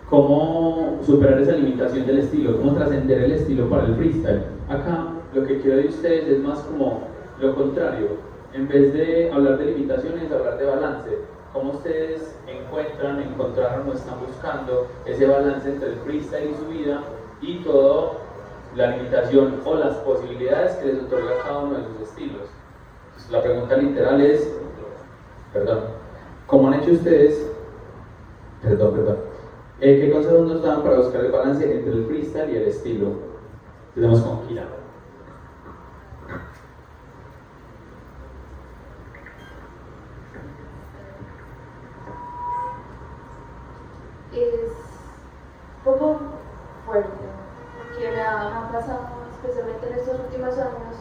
cómo superar esa limitación del estilo, cómo trascender el estilo para el freestyle. Acá lo que quiero de ustedes es más como lo contrario. En vez de hablar de limitaciones, hablar de balance. Cómo ustedes encontraron o están buscando ese balance entre el freestyle y su vida y toda la limitación o las posibilidades que les otorga cada uno de sus estilos. Entonces, la pregunta literal es, ¿cómo han hecho ustedes? ¿Qué consejos nos dan para buscar el balance entre el freestyle y el estilo? Tenemos con Kira. Es un poco fuerte, porque me ha pasado, especialmente en estos últimos años,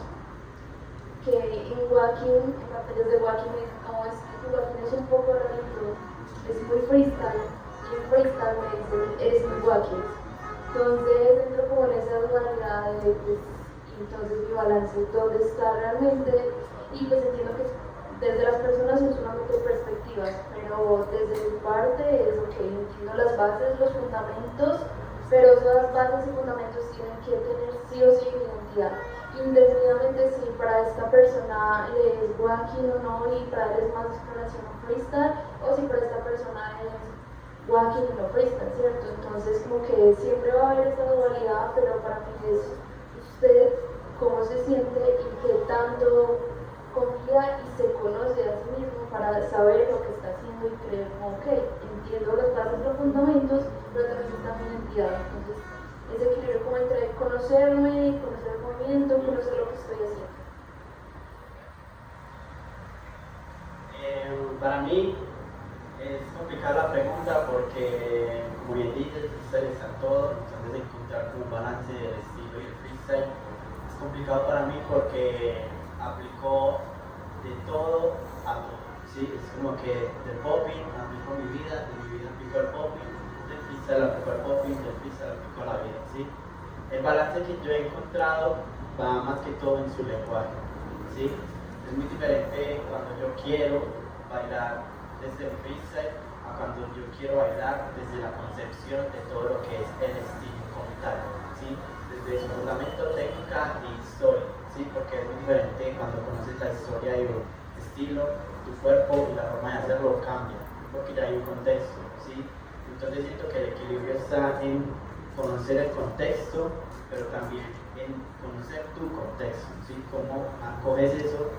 que en walking, en batallas de walking, no, es que tu walking es un poco rarito, es muy freestyle, y en freestyle me dicen, eres muy walking. Entonces entro como en esa dualidad de, pues, entonces mi balance, ¿dónde está realmente? Y pues entiendo que desde las personas son solamente perspectivas, pero desde mi parte es ok, entiendo las bases, los fundamentos, pero esas bases y fundamentos tienen que tener sí o sí una identidad. Indefinidamente si para esta persona es walking o no, y para él es más exploración o freestyle, o si para esta persona es walking y no freestyle, ¿cierto? Entonces como que siempre va a haber esta dualidad, pero para mí es usted cómo se siente y qué tanto confía y se conoce a sí mismo para saber lo que está haciendo y creer como, ok, entiendo las bases y los fundamentos, pero también está mi identidad. Entonces, ese equilibrio como entre conocerme, conocer el movimiento, conocer lo que estoy haciendo. Para mí es complicada la pregunta porque, como bien dices, freestyle está en todo, entonces encontrar como un balance del estilo y el freestyle es complicado para mí porque aplico de todo a todo, ¿sí? Es como que del popping aplico mi vida, de mi vida aplico el popping, del freestyle aplico el popping, del freestyle aplico la vida, ¿sí? El balance que yo he encontrado va más que todo en su lenguaje, ¿sí? Es muy diferente cuando yo quiero bailar desde el freestyle a cuando yo quiero bailar desde la concepción de todo lo que es el estilo como tal, ¿sí? Desde su fundamento, técnica y historia, ¿sí? Porque es muy diferente cuando conoces la historia y el estilo, tu cuerpo y la forma de hacerlo cambia, porque ya hay un contexto, ¿sí? Entonces siento que el equilibrio está en conocer el contexto, pero también en conocer tu contexto, ¿sí? Cómo acoges eso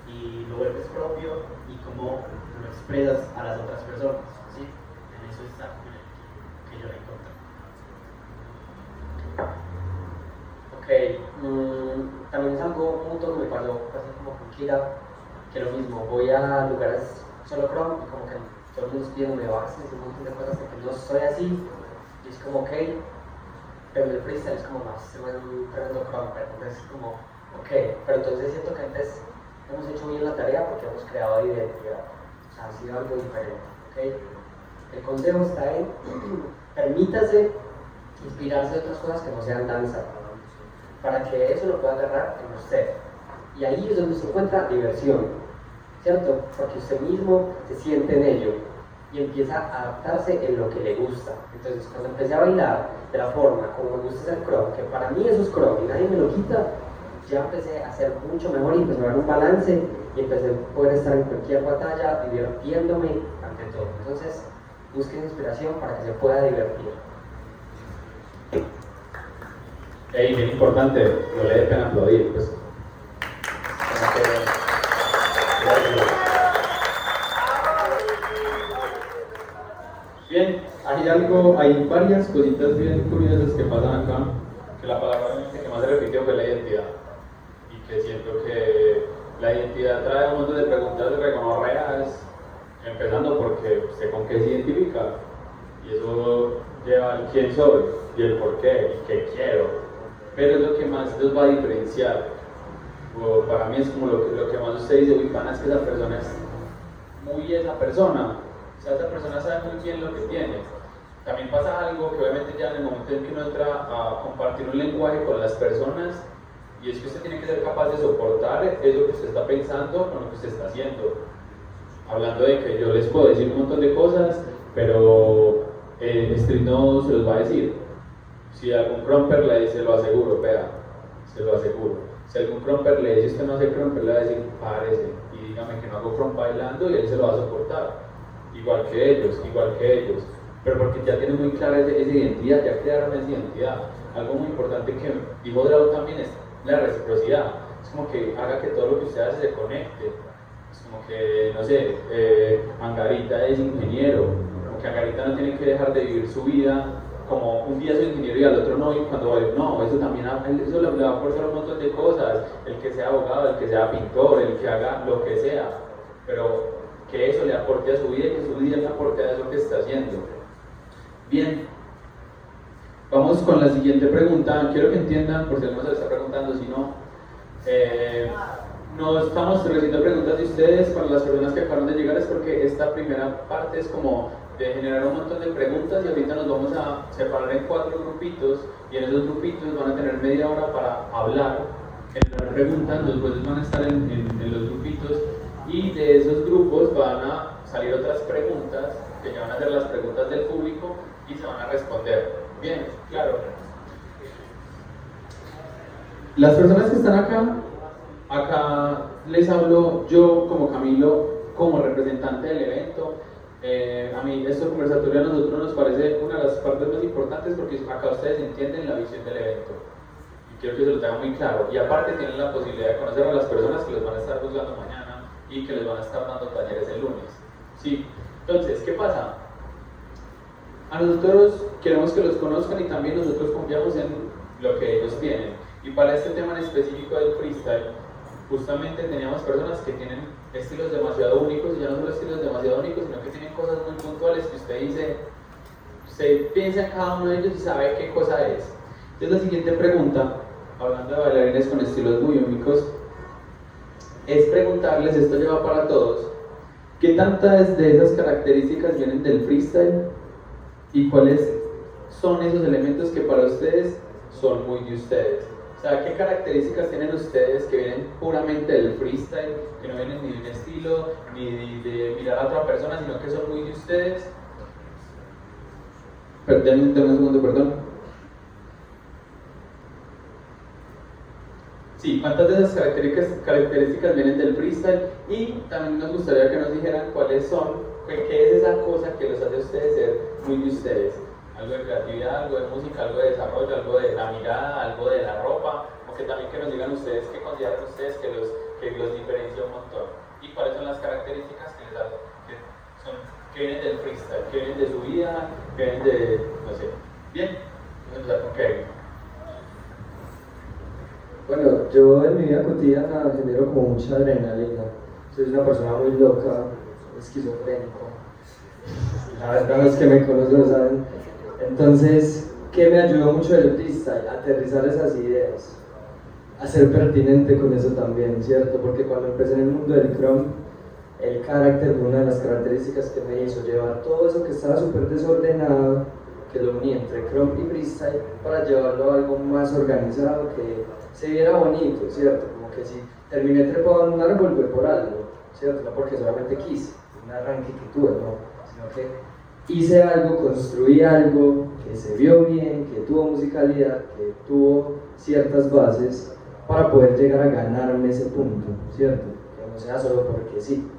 y lo vuelves propio y cómo lo expresas a las otras personas, ¿sí? En eso está el equilibrio que yo le encontré. Ok, también es algo, un punto que me pasó casi como con Kira, que lo mismo, voy a lugares solo prom y como que todo el mundo pidiéndome bases y un montón de cosas que no soy así, y es como ok, pero el freestyle es como más, se me hace un tremendo prom, entonces es como ok, pero entonces siento que antes hemos hecho bien la tarea porque hemos creado identidad, o sea, ha sido algo diferente, ok. El consejo está en permítase inspirarse de otras cosas que no sean danza, para que eso lo pueda agarrar en usted. Y ahí es donde se encuentra diversión, ¿cierto? Porque usted mismo se siente en ello y empieza a adaptarse en lo que le gusta. Entonces, cuando empecé a bailar de la forma como me gusta hacer crop, que para mí eso es crop y nadie me lo quita, ya empecé a hacer mucho mejor y empecé a ver un balance y empecé a poder estar en cualquier batalla divirtiéndome ante todo. Entonces, busquen inspiración para que se pueda divertir. Ey, bien importante, no le dé pena aplaudir, pues. Bien, hay varias cositas bien curiosas que pasan acá, que la palabra que más se repitió fue la identidad, y que siento que la identidad trae un montón de preguntas regonorreas, empezando porque usted con qué se identifica, y eso lleva al quién soy, y el por qué, y qué quiero. Pero es lo que más los va a diferenciar. O para mí es como lo que más usted dice, uy, pana, es que esa persona es muy esa persona. O sea, esa persona sabe muy bien lo que tiene. También pasa algo que obviamente ya en el momento en que uno entra a compartir un lenguaje con las personas, y es que usted tiene que ser capaz de soportar eso que usted está pensando con lo que usted está haciendo. Hablando de que yo les puedo decir un montón de cosas, pero Street no se los va a decir. Si algún crumper le dice, lo aseguro, vea, se lo aseguro. Si algún crumper le dice, usted no hace crumper, le va a decir, párese y dígame que no hago crump bailando, y él se lo va a soportar. Igual que ellos. Pero porque ya tienen muy clara esa identidad, ya crearon esa identidad. Algo muy importante que dijo Draw también es la reciprocidad. Es como que haga que todo lo que usted hace se conecte. Es como que, no sé, Angarita es ingeniero, como que Angarita no tiene que dejar de vivir su vida como un día soy ingeniero y al otro no, y cuando vaya, no, eso también eso le va a aportar un montón de cosas, el que sea abogado, el que sea pintor, el que haga lo que sea, pero que eso le aporte a su vida y que su vida le aporte a eso que está haciendo. Bien, vamos con la siguiente pregunta. Quiero que entiendan, por si alguno se está preguntando, si no, no estamos recibiendo preguntas de ustedes. Para las personas que acaban de llegar es porque esta primera parte es como de generar un montón de preguntas y ahorita nos vamos a separar en 4 grupitos y en esos grupitos van a tener media hora para hablar, generar preguntas, los jueces van a estar en los grupitos y de esos grupos van a salir otras preguntas que ya van a ser las preguntas del público y se van a responder. Bien, claro. Las personas que están acá les hablo yo como Camilo, como representante del evento. A mí este conversatorio a nosotros nos parece una de las partes más importantes porque acá ustedes entienden la visión del evento. Y quiero que se lo tengan muy claro. Y aparte tienen la posibilidad de conocer a las personas que les van a estar juzgando mañana y que les van a estar dando talleres el lunes. ¿Sí? Entonces, ¿qué pasa? A nosotros queremos que los conozcan y también nosotros confiamos en lo que ellos tienen. Y para este tema en específico del freestyle, justamente teníamos personas que tienen estilos demasiado únicos, y ya no solo estilos demasiado únicos, sino que tienen cosas muy puntuales que usted dice, usted piensa en cada uno de ellos y sabe qué cosa es. Entonces la siguiente pregunta, hablando de bailarines con estilos muy únicos, es preguntarles, esto lleva para todos, ¿qué tantas de esas características vienen del freestyle? ¿Y cuáles son esos elementos que para ustedes son muy de ustedes? O sea, ¿qué características tienen ustedes que vienen puramente del freestyle, que no vienen ni de un estilo, ni de mirar a otra persona, sino que son muy de ustedes? Denme un segundo, perdón. Sí, ¿cuántas de esas características vienen del freestyle? Y también nos gustaría que nos dijeran cuáles son, qué es esa cosa que los hace a ustedes ser muy de ustedes. Algo de creatividad, algo de música, algo de desarrollo, algo de la mirada, algo de la ropa, o que también que nos digan ustedes qué consideran ustedes que los diferencia un montón. Y cuáles son las características que vienen del freestyle, que vienen de su vida, que vienen de, no sé. Bien, vamos a empezar con Kevin. Bueno, yo en mi vida cotidiana genero como mucha adrenalina. Soy una persona muy loca, esquizofrénico. La verdad, los que me conocen lo saben. Entonces, ¿qué me ayudó mucho del freestyle? Aterrizar esas ideas, a ser pertinente con eso también, ¿cierto? Porque cuando empecé en el mundo del crumb, el carácter fue una de las características que me hizo llevar todo eso que estaba súper desordenado, que lo uní entre crumb y freestyle, para llevarlo a algo más organizado, que se viera bonito, ¿cierto? Como que si terminé trepado en un árbol fue por algo, ¿cierto? No porque solamente quise, un arranque que tuve, no, sino que hice algo, construí algo que se vio bien, que tuvo musicalidad, que tuvo ciertas bases para poder llegar a ganarme ese punto, ¿cierto? Que no sea solo porque sí.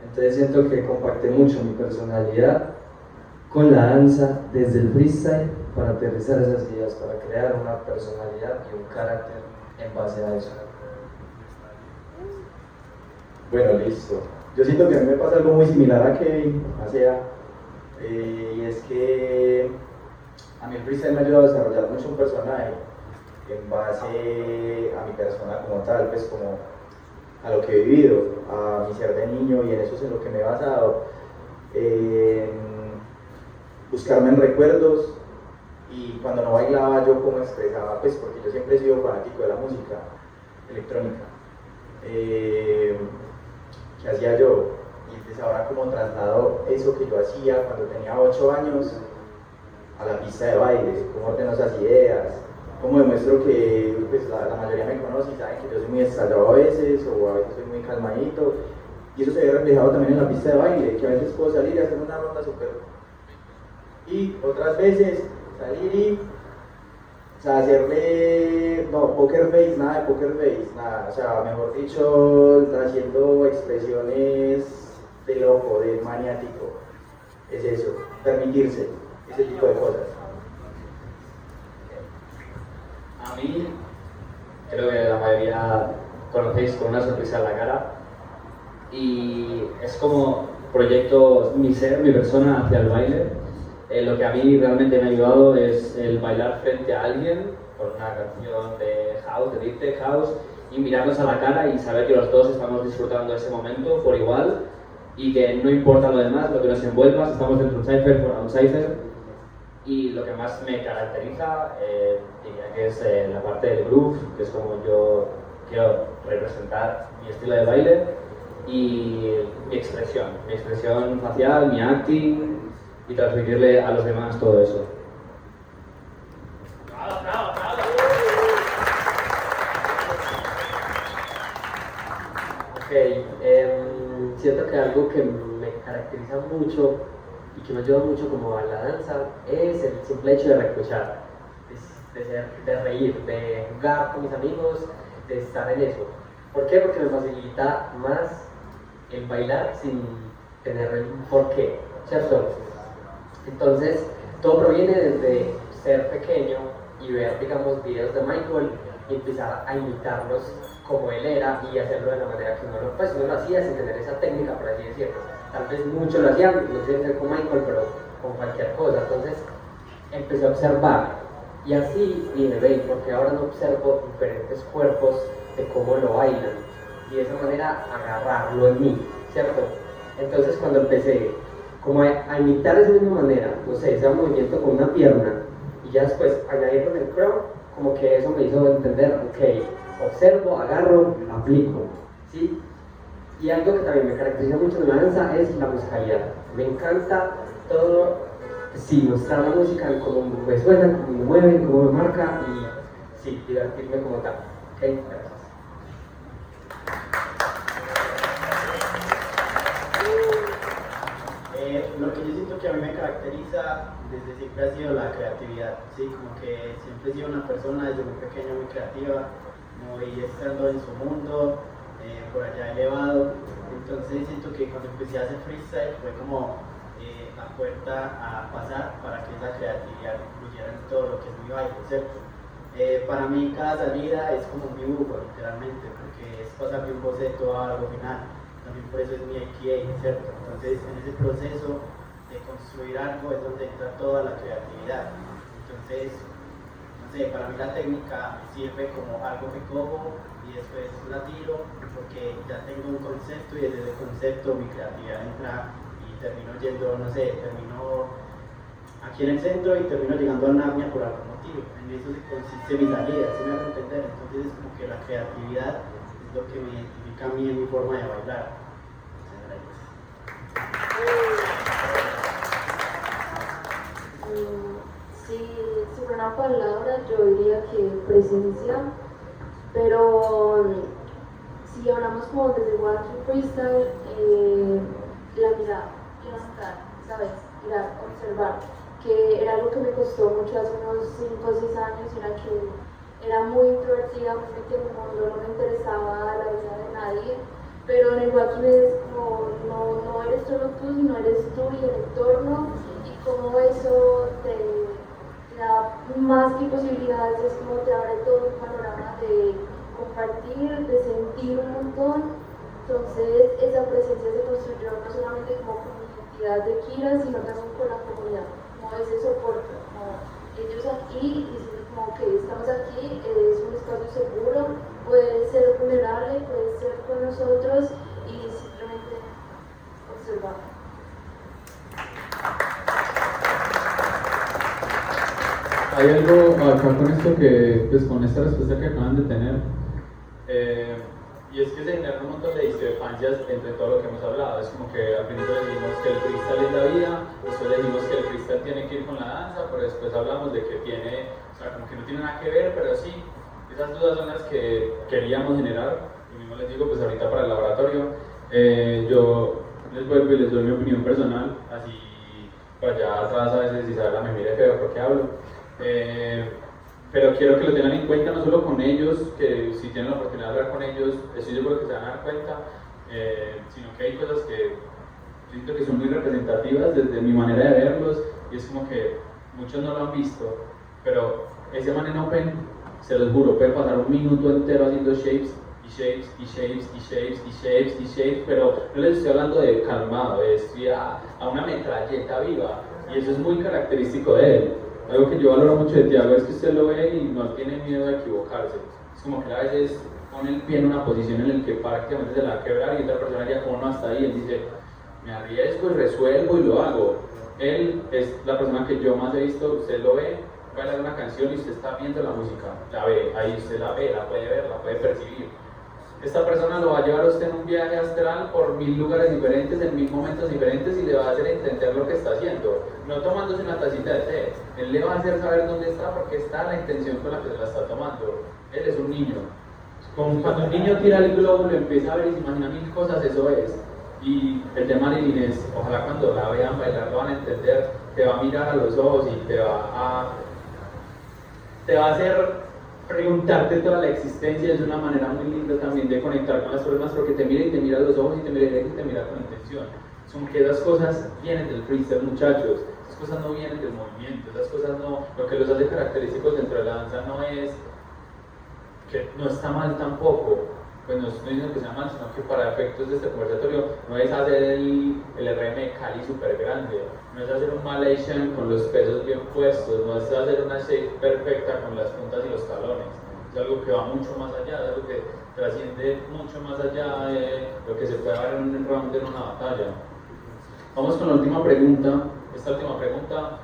Entonces siento que compacté mucho mi personalidad con la danza desde el freestyle para aterrizar esas ideas, para crear una personalidad y un carácter en base a eso. Bueno, listo. Yo siento que a mí me pasa algo muy similar a Kevin, y es que a mí el freestyle me ha ayudado a desarrollar mucho un personaje en base a mi persona como tal, pues como a lo que he vivido, a mi ser de niño, y en eso es en lo que me he basado, en buscarme en recuerdos, y cuando no bailaba yo cómo expresaba, pues porque yo siempre he sido fanático de la música electrónica. ¿Qué hacía yo? Y entonces ahora como traslado eso que yo hacía cuando tenía 8 años a la pista de baile, cómo ordeno esas ideas, cómo demuestro que pues, la mayoría me conoce y saben que yo soy muy estallado a veces, o a veces soy muy calmadito, y eso se ve reflejado también en la pista de baile, que a veces puedo salir y hacer una ronda súper, y otras veces salir y, o sea, hacerle, no, poker face, nada de poker face, nada, o sea, mejor dicho, haciendo expresiones de loco, de maniático, es eso, permitirse ese tipo de cosas. A mí, creo que la mayoría conocéis con una sonrisa en la cara, y es como proyecto mi ser, mi persona hacia el baile. Lo que a mí realmente me ha ayudado es el bailar frente a alguien con una canción de house, de deep tech house, y mirarnos a la cara y saber que los dos estamos disfrutando ese momento por igual y que no importa lo demás, lo que nos envuelva, si estamos dentro de un cipher, fuera de un cipher. Y lo que más me caracteriza, diría que es la parte del groove, que es como yo quiero representar mi estilo de baile y mi expresión facial, mi acting y transmitirle a los demás todo eso. Ok, siento que algo que me caracteriza mucho y que me ayuda mucho como a la danza es el simple hecho de recochar, de reír, de jugar con mis amigos, de estar en eso. ¿Por qué? Porque me facilita más el bailar sin tener un porqué, ¿cierto? Entonces, todo proviene desde ser pequeño y ver, digamos, videos de Michael y empezar a imitarlos como él era y hacerlo de la manera que uno lo hacía sin tener esa técnica, por así decirlo. Tal vez muchos lo hacían, no tiene que ser con Michael, pero con cualquier cosa. Entonces, empecé a observar y así dije, ve, porque ahora no observo diferentes cuerpos de cómo lo bailan y de esa manera agarrarlo en mí, ¿cierto? Entonces, cuando empecé como a imitar de esa misma manera, no sé, ese movimiento con una pierna y ya después añadirlo en el crow, como que eso me hizo entender, ok, observo, agarro, aplico, ¿sí? Y algo que también me caracteriza mucho en la danza es la musicalidad. Me encanta todo, sí, mostrar la música, cómo me suena, cómo me mueve, cómo me marca y sí, divertirme como tal. Ok, gracias. Lo que yo siento que a mí me caracteriza desde siempre ha sido la creatividad, ¿sí? Como que siempre he sido una persona desde muy pequeña muy creativa, muy estando en su mundo, por allá elevado. Entonces siento que cuando empecé a hacer freestyle fue como la puerta a pasar para que esa creatividad fluyera en todo lo que es mi baile, ¿cierto? Para mí cada salida es como un dibujo, literalmente, porque es pasar de un boceto a algo final. También por eso es mi AKA, ¿cierto? Entonces en ese proceso de construir algo es donde entra toda la creatividad. Entonces, no sé, para mí la técnica me sirve como algo que cojo y después la tiro porque ya tengo un concepto y desde ese concepto mi creatividad entra y termino yendo, no sé, termino aquí en el centro y termino llegando a Narnia por algún motivo. En eso se consiste mi salida, ¿sí me hago entender? Entonces es como que la creatividad es lo que me identifica a mí en mi forma de bailar. Si fuera una palabra, yo diría que presencia, pero si hablamos como desde Walking Freestyle, la mirada, ¿sabes? Mirar, observar, que era algo que me costó mucho hace unos 5 o 6 años, era que era muy introvertida, muy metida en mi mundo, no me interesaba la vida de nadie, pero en el walking es como, no eres solo tú, sino eres tú y el entorno, y como eso te da más que posibilidades, es como te abre todo un panorama de compartir, de sentir un montón. Entonces esa presencia se construyó no solamente como con mi identidad de Kira, sino también con la comunidad, como ese soporte, como ellos aquí diciendo como que estamos aquí, es un espacio seguro, puedes ser vulnerable, puedes ser con nosotros y simplemente observar. Hay algo acá con esto que, pues con esta respuesta que acaban de tener, y es que se generan un montón de discrepancias entre todo lo que hemos hablado. Es como que al principio decimos que el freestyle es la vida, después decimos que el freestyle tiene que ir con la danza, pero después hablamos de que tiene, o sea, como que no tiene nada que ver, pero sí, esas dudas son las que queríamos generar. Y mismo les digo, pues ahorita para el laboratorio, yo les vuelvo y les doy mi opinión personal, así por allá atrás a veces Isabela me mire feo porque hablo. Pero quiero que lo tengan en cuenta no solo con ellos, que si tienen la oportunidad de hablar con ellos, estoy seguro que se van a dar cuenta, sino que hay cosas que siento que son muy representativas desde mi manera de verlos, y es como que muchos no lo han visto, pero ese man en Open, se los juro, puede pasar un minuto entero haciendo shapes, y shapes, y shapes, y shapes, y shapes, y shapes, pero no les estoy hablando de calmado, estoy a una metralleta viva, y eso es muy característico de él. Algo que yo valoro mucho de Thiago es que usted lo ve y no tiene miedo de equivocarse. Es como que a veces pone el pie en una posición en la que prácticamente se la va a quebrar y otra persona diría como no hasta ahí. Él dice, me arriesgo y resuelvo y lo hago. Él es la persona que yo más he visto, usted lo ve, bailar una canción y usted está viendo la música, la ve, ahí usted la ve, la puede ver, la puede percibir. Esta persona lo va a llevar a usted en un viaje astral por 1000 lugares diferentes, en 1000 momentos diferentes y le va a hacer entender lo que está haciendo. No tomándose una tacita de té, él le va a hacer saber dónde está porque está la intención con la que se la está tomando. Él es un niño. Como cuando un niño tira el globo, lo empieza a ver y se imagina 1000 cosas, eso es. Y el de Marilyn es, ojalá cuando la vean bailar lo van a entender, te va a mirar a los ojos y te va a hacer preguntarte toda la existencia. Es una manera muy linda también de conectar con las personas porque te mira y te mira a los ojos y te mira y te mira con intención. Son que esas cosas vienen del freestyle, muchachos. Esas cosas no vienen del movimiento, esas cosas no, lo que los hace característicos dentro de la danza no es que no está mal tampoco. Pues no estoy diciendo que sea mal, sino que para efectos de este conversatorio no es hacer el RM de Cali súper grande, no es hacer un Malaysian con los pesos bien puestos, no es hacer una shape perfecta con las puntas y los talones. Es algo que va mucho más allá, es algo que trasciende mucho más allá de lo que se puede ver en un round en una batalla. Vamos con la última pregunta. Esta última pregunta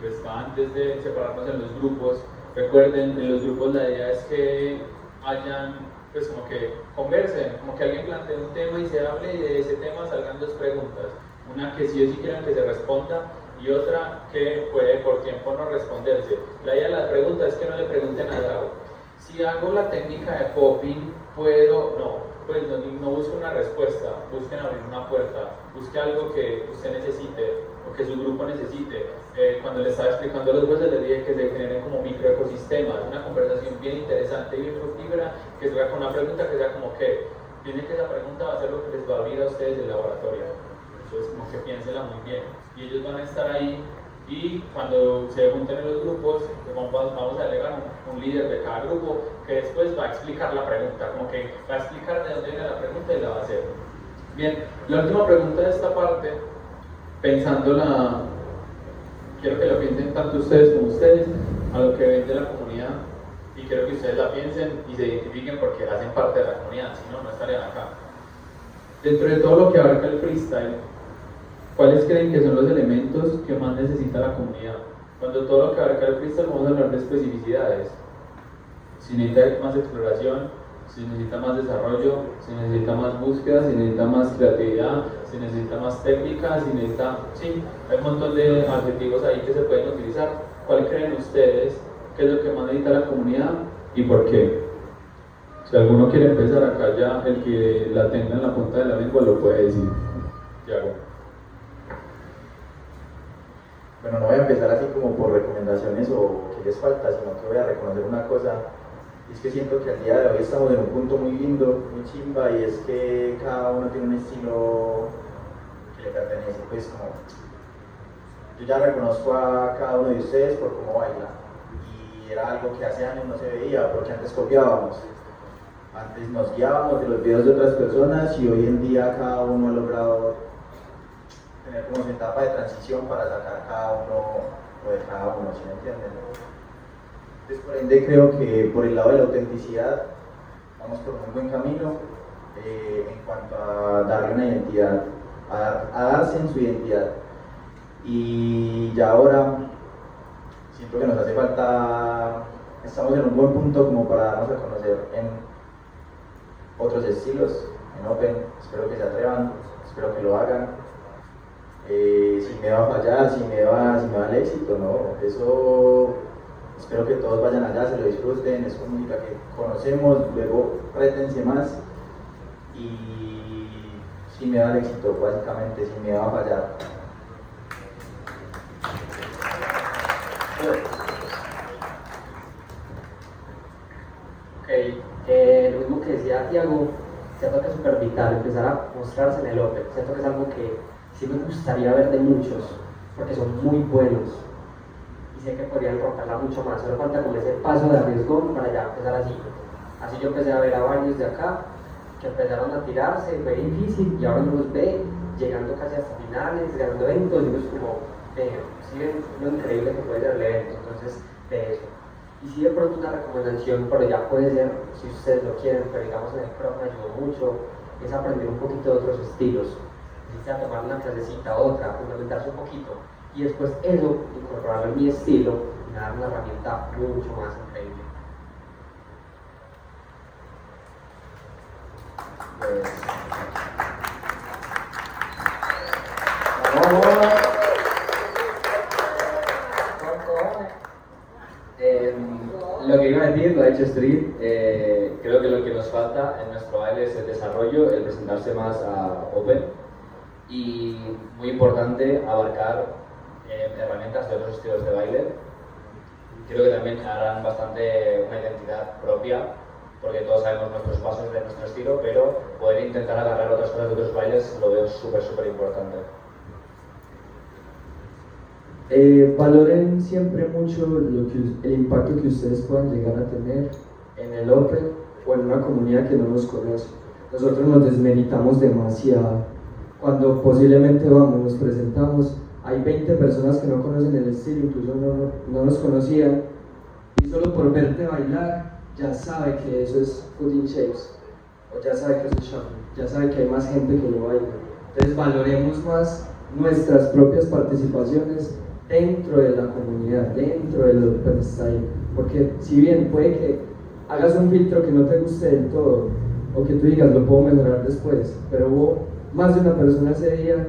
pues va antes de separarnos en los grupos. Recuerden, en los grupos la idea es que hayan, pues como que conversen, como que alguien plantee un tema y se hable y de ese tema salgan dos preguntas. Una que sí o sí quieran que se responda y otra que puede por tiempo no responderse. La idea de la pregunta es que no le pregunten a Drago. Si hago la técnica de popping, ¿puedo? No, pues no busque una respuesta, busquen abrir una puerta, busque algo que usted necesite o que su grupo necesite. Cuando les estaba explicando los jueces les dije que se generen como microecosistemas, una conversación bien interesante y bien fructífera, que sea con una pregunta que sea como que, piensen que esa pregunta va a ser lo que les va a abrir a ustedes el laboratorio. Entonces como que piénsenla muy bien. Y ellos van a estar ahí y cuando se junten en los grupos, vamos a delegar un líder de cada grupo que después va a explicar la pregunta, como que va a explicar de dónde viene la pregunta y la va a hacer. Bien, la última pregunta de esta parte, pensándola, quiero que la piensen tanto ustedes como ustedes, a lo que ven de la comunidad, y quiero que ustedes la piensen y se identifiquen porque hacen parte de la comunidad, si no, no estarían acá. Dentro de todo lo que abarca el freestyle, ¿cuáles creen que son los elementos que más necesita la comunidad? Cuando todo lo que abarca el freestyle vamos a hablar de especificidades. Si necesita más exploración, si necesita más desarrollo, si necesita más búsqueda, si necesita más creatividad, si necesita más técnica, si necesita... Sí, hay un montón de adjetivos ahí que se pueden utilizar. ¿Cuál creen ustedes que es lo que más necesita la comunidad y por qué? Si alguno quiere empezar acá ya, el que la tenga en la punta de la lengua lo puede decir. Yago. Bueno, no voy a empezar así como por recomendaciones o qué les falta, sino que voy a reconocer una cosa. Y es que siento que al día de hoy estamos en un punto muy lindo, muy chimba, y es que cada uno tiene un estilo que le pertenece. Pues como yo ya reconozco a cada uno de ustedes por cómo baila, y era algo que hace años no se veía, porque antes copiábamos, antes nos guiábamos de los videos de otras personas, y hoy en día cada uno ha logrado tener como su etapa de transición para sacar cada uno lo de cada uno, ¿sí me entienden? Entonces, por ende, creo que por el lado de la autenticidad vamos por un buen camino en cuanto a darle una identidad, a darse en su identidad. Y ya ahora siento que nos hace falta, estamos en un buen punto como para darnos a conocer en otros estilos, en Open. Espero que se atrevan, espero que lo hagan. Si me va a fallar, si me va el éxito, no, eso espero que todos vayan allá, se lo disfruten, es música que conocemos, luego rétense más, y si me da el éxito, básicamente, si me va a fallar. Lo mismo que decía Tiago, siento que es súper vital empezar a mostrarse en el Open, siento que es algo que sí me gustaría ver de muchos, porque son muy buenos y sé que podrían romperla mucho más, solo falta como ese paso de arriesgón para ya empezar así. Así yo empecé a ver a varios de acá que empezaron a tirarse, fue difícil, y ahora uno los ve llegando casi hasta finales, ganando eventos, y uno es como, sí ven lo increíble que puede ser el evento, entonces de eso. Y si de pronto una recomendación, pero ya puede ser, si ustedes lo quieren, pero digamos en el pro me ayudó mucho, es aprender un poquito de otros estilos. Necesita tomar una clasecita, otra, fundamentarse un poquito, y después eso, incorporarlo en mi estilo, imaginar una herramienta mucho más increíble. Lo que iba a decir lo ha hecho Street. Creo que lo que nos falta en nuestro baile es el desarrollo, el presentarse más a Open y, muy importante, abarcar herramientas de otros estilos de baile. Creo que también harán bastante una identidad propia, porque todos sabemos nuestros pasos de nuestro estilo, pero poder intentar agarrar otras cosas de otros bailes lo veo súper importante. Valoren siempre mucho el impacto que ustedes puedan llegar a tener en el Open o en una comunidad que no nos conoce. Nosotros nos desmeritamos demasiado. Cuando posiblemente vamos, nos presentamos, hay 20 personas que no conocen el estilo, incluso no nos conocían, y solo por verte bailar ya sabe que eso es Cutting Shapes, o ya sabe que eso es Shuffle, ya sabe que hay más gente que lo baila. Entonces valoremos más nuestras propias participaciones dentro de la comunidad, dentro del Open Style, porque si bien puede que hagas un filtro que no te guste del todo, o que tú digas lo puedo mejorar después, pero hubo más de una persona ese día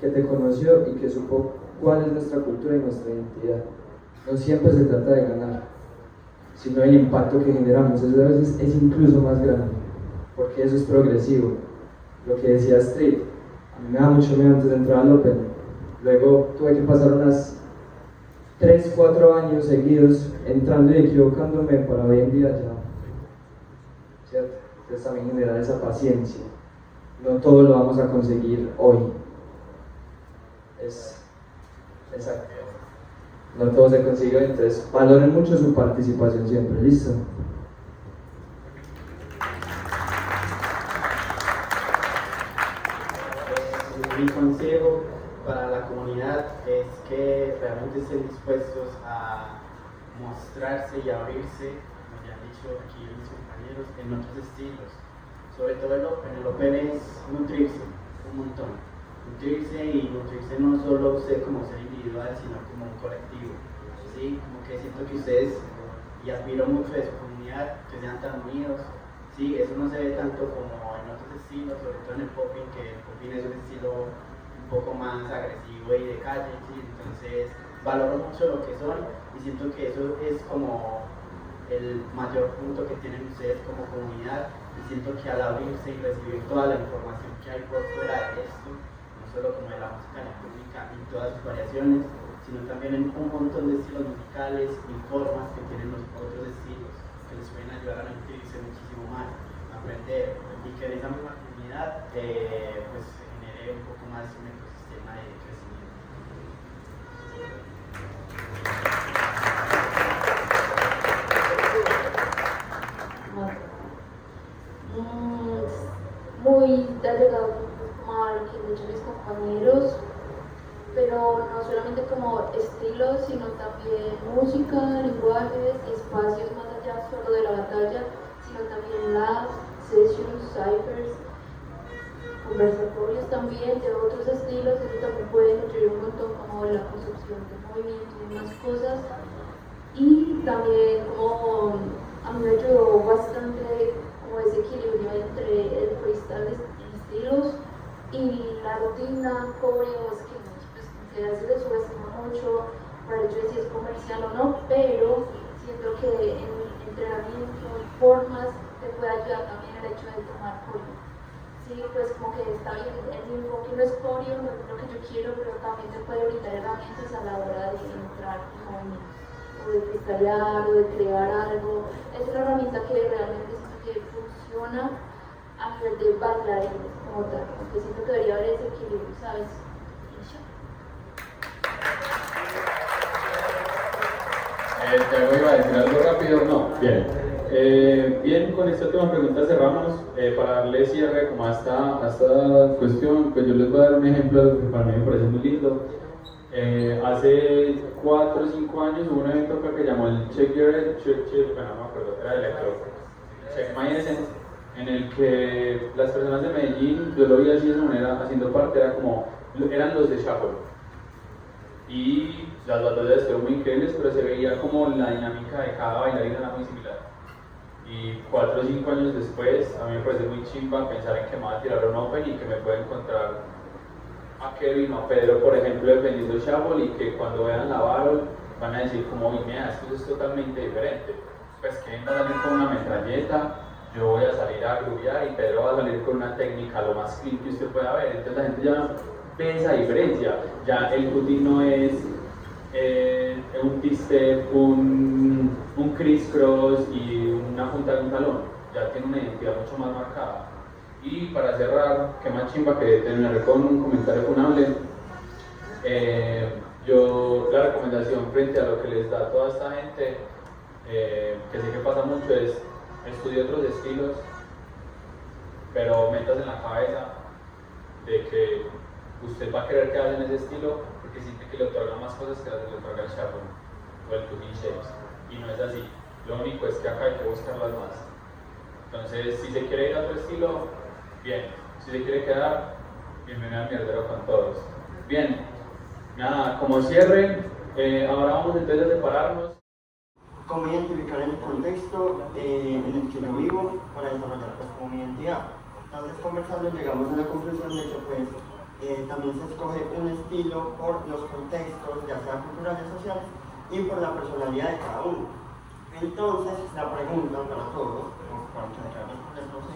que te conoció y que supo cuál es nuestra cultura y nuestra identidad. No siempre se trata de ganar, sino el impacto que generamos. Eso a veces es incluso más grande, porque eso es progresivo. Lo que decía Street, a mí me da mucho miedo antes de entrar al Open. Luego tuve que pasar unas 3-4 años seguidos entrando y equivocándome para hoy en día ya, ¿cierto? Entonces también generar esa paciencia. No todo lo vamos a conseguir hoy. Exacto. No todo se consigue hoy, entonces valoren mucho su participación siempre. ¿Listo? Mi consejo para la comunidad es que realmente estén dispuestos a mostrarse y abrirse, como ya han dicho aquí mis compañeros, en otros estilos. Sobre todo el Open es nutrirse un montón. Nutrirse no solo usted como ser individual, sino como un colectivo. ¿Sí? Como que siento que ustedes, y admiro mucho de su comunidad, que sean tan unidos. ¿Sí? Eso no se ve tanto como en otros estilos, sobre todo en el popping, que el popping es un estilo un poco más agresivo y de calle. ¿Sí? Entonces valoro mucho lo que son y siento que eso es como el mayor punto que tienen ustedes como comunidad, y siento que al abrirse y recibir toda la información que hay por fuera de esto, no solo como de la música electrónica y todas sus variaciones, sino también en un montón de estilos musicales y formas que tienen los otros estilos, que les pueden ayudar a nutrirse muchísimo más, a aprender, y que en esa misma comunidad pues se genere un poco más un ecosistema de crecimiento. Muy allegado como a lo que han dicho mis compañeros, pero no solamente como estilos, sino también música, lenguajes, espacios más allá solo de la batalla, sino también labs, sessions, ciphers, conversatorios también de otros estilos. Eso también puede nutrir un montón como la construcción de movimientos y más cosas. Y también como a mí me ayudó bastante como ese equilibrio entre el freestyle en estilos y la rutina, coreo, es que pues, que a veces le subestima mucho para el hecho de si es comercial o no, pero siento que en entrenamiento y formas te puede ayudar también el hecho de tomar coreo. Sí, pues como que está bien, el enfoque no es coreo, no es lo que yo quiero, pero también te puede brindar herramientas a la hora de entrar en movimiento, o de freestylear, o de crear algo. Es una herramienta que realmente siento que funciona a nivel de bailarines como tal, porque siento que debería haber ese equilibrio, ¿sabes? Te iba a decir algo rápido, no, bien. Bien, con esta última pregunta cerramos. Para darle cierre como a esta cuestión, pues yo les voy a dar un ejemplo que para mí me parece muy lindo. Hace 4 o 5 años hubo un evento acá que llamó el Check Your bueno, no me acuerdo, era electro, Check My Essence, en el que las personas de Medellín, yo lo vi así de esa manera, haciendo parte, eran los de Shuffle. y las batallas estuvieron muy increíbles, pero se veía como la dinámica de cada bailarina era muy similar. Y 4 o 5 años después, a mí me parece muy chimba pensar en que me va a tirar un Open y que me pueda encontrar a Kevin o a Pedro, por ejemplo, defendiendo Shuffle, y que cuando vean la Battle van a decir como, uy, mira, esto es totalmente diferente. Pues Kevin va a salir con una metralleta, yo voy a salir a grubear y Pedro va a salir con una técnica lo más clean que usted pueda ver. Entonces la gente ya ve esa diferencia. Ya el cutting no es un T-step, un criss-cross y una punta de un talón. Ya tiene una identidad mucho más marcada. Y para cerrar, que más chimba que terminaré con un comentario funable. Yo, la recomendación frente a lo que les da toda esta gente, que sé que pasa mucho, es estudie otros estilos, pero metas en la cabeza de que usted va a querer quedarse en ese estilo porque siente que le otorga más cosas que las que le otorga el Shuffle o el Cutting Shapes, y no es así. Lo único es que acá hay que buscarlas más. Entonces, si se quiere ir a otro estilo, bien. Si se quiere quedar, bienvenido al mierdero con todos. Bien, nada, como cierre, ahora vamos entonces a separarnos. Cómo identificar el contexto en el que yo vivo para desarrollar pues, como mi identidad. Entonces, conversando, llegamos a la conclusión de que pues, también se escoge un estilo por los contextos, ya sea culturales, sociales, y por la personalidad de cada uno. Entonces, la pregunta para todos, o para muchas no sé,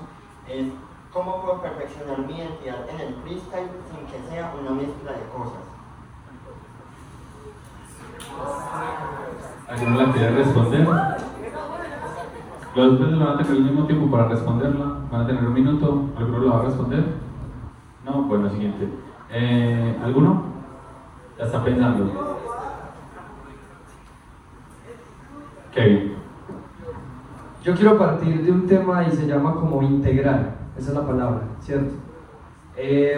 es ¿cómo puedo perfeccionar mi identidad en el freestyle sin que sea una mezcla de cosas? ¿Alguno la quiere responder? Los dos van a tener el mismo tiempo para responderla. Van a tener un minuto. ¿Alguno lo va a responder? No, bueno, siguiente. ¿Alguno? Ya está pensando. Kevin. Yo quiero partir de un tema y se llama como integrar, esa es la palabra, ¿cierto?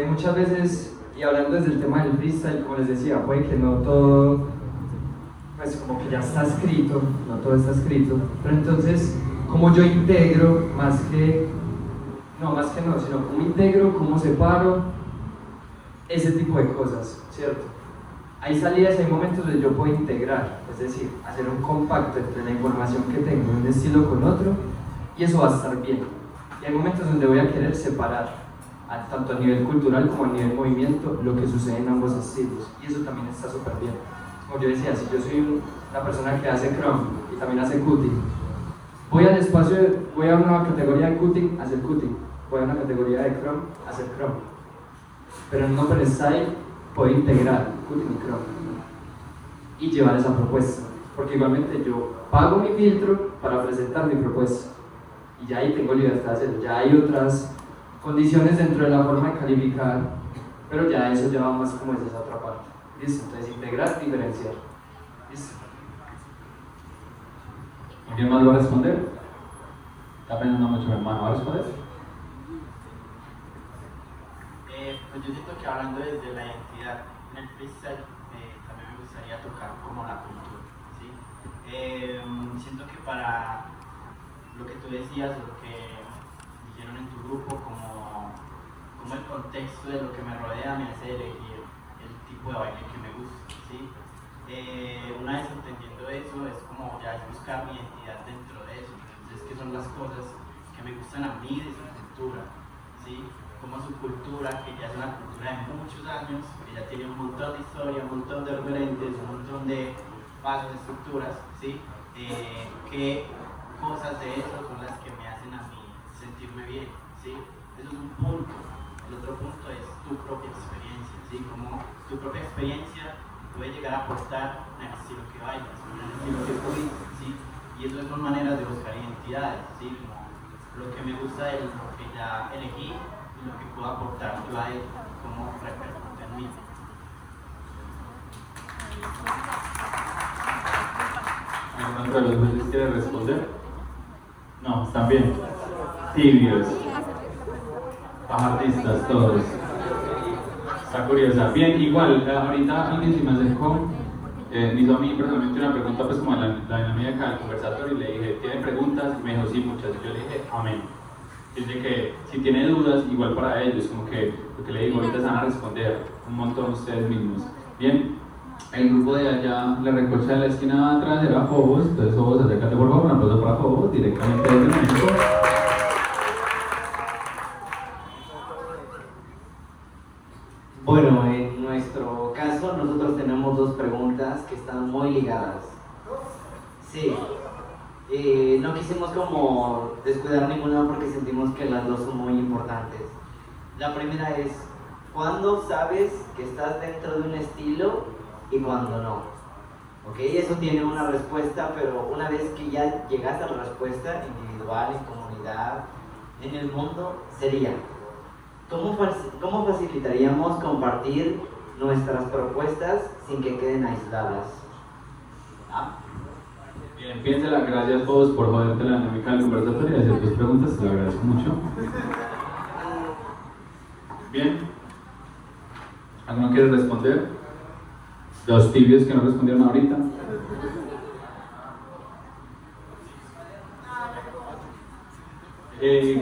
Muchas veces, y hablando desde el tema del freestyle, como les decía, puede que no todo, pues como que ya está escrito, no todo está escrito, pero entonces, como yo integro, sino como integro, cómo separo, ese tipo de cosas, ¿cierto? Hay salidas, hay momentos donde yo puedo integrar, es decir, hacer un compacto entre la información que tengo de un estilo con otro, y eso va a estar bien. Y hay momentos donde voy a querer separar, tanto a nivel cultural como a nivel movimiento, lo que sucede en ambos estilos, y eso también está súper bien. Como yo decía, si yo soy una persona que hace chrome y también hace cutting, voy al espacio, voy a una categoría de cutting, hacer cutting, voy a una categoría de chrome, hacer chrome. Pero en un open style puedo integrar cutting y chrome y llevar esa propuesta, porque igualmente yo pago mi filtro para presentar mi propuesta y ya ahí tengo libertad de hacerlo. Ya hay otras condiciones dentro de la forma de calificar, pero ya eso lleva más como es esa otra parte. ¿Listo? Entonces integrar, diferenciar. ¿Listo? ¿Alguien más va a responder? Está pensando mucho mi hermano, ¿va a responder? Pues yo siento que hablando desde la identidad en el freestyle, también me gustaría tocar como la cultura, ¿sí? Siento que para lo que tú decías, lo que dijeron en tu grupo, como el contexto de lo que me rodea me hace elegir el tipo de baile que me gusta, ¿sí? Una vez entendiendo eso, es como ya es buscar mi identidad dentro de eso. Entonces, ¿qué son las cosas que me gustan a mí de su cultura? ¿Sí? Como su cultura, que ya es una cultura de muchos años, que ya tiene un montón de historia, un montón de referentes, un montón de pasos, estructuras, ¿sí? ¿Qué cosas de eso son las que me hacen a mí sentirme bien? ¿Sí? Eso es un punto. El otro punto es tu propia experiencia, ¿sí? Como tu propia experiencia puede llegar a aportar en el estilo que bailas, en el estilo que pudiste, ¿sí? Y eso son maneras de buscar identidades, ¿sí? Como lo que me gusta de lo que ya elegí y lo que puedo aportar yo a él, como repercute en mí. ¿Alguno de los jueces quiere responder? No, están bien. Tibios. Bajardistas, todos. Está curiosa. Bien, igual, ahorita alguien se me acercó, me hizo a mí personalmente una pregunta, pues como la dinámica del conversatorio, y le dije, ¿tiene preguntas? Y me dijo, sí, muchas. Y yo le dije, amén. Dice que si tiene dudas, igual para ellos, como que lo que le digo, ahorita se van a responder un montón ustedes mismos. Bien, El grupo de allá, la recocha de la esquina de atrás era Fobos, entonces Fobos, acércate por favor, un aplauso para Fobos, directamente desde México. Bueno, en nuestro caso nosotros tenemos dos preguntas que están muy ligadas. Sí, no quisimos como descuidar ninguna porque sentimos que las dos son muy importantes. La primera es, ¿cuándo sabes que estás dentro de un estilo y cuándo no? ¿Ok? Eso tiene una respuesta, pero una vez que ya llegaste a la respuesta individual, en comunidad, en el mundo, sería ¿cómo facilitaríamos compartir nuestras propuestas sin que queden aisladas? ¿Ah? Bien, piénsela, gracias a todos por joderte la dinámica del conversatorio y hacer tus preguntas, te lo agradezco mucho. Bien, ¿alguno quiere responder? Los tibios que no respondieron ahorita.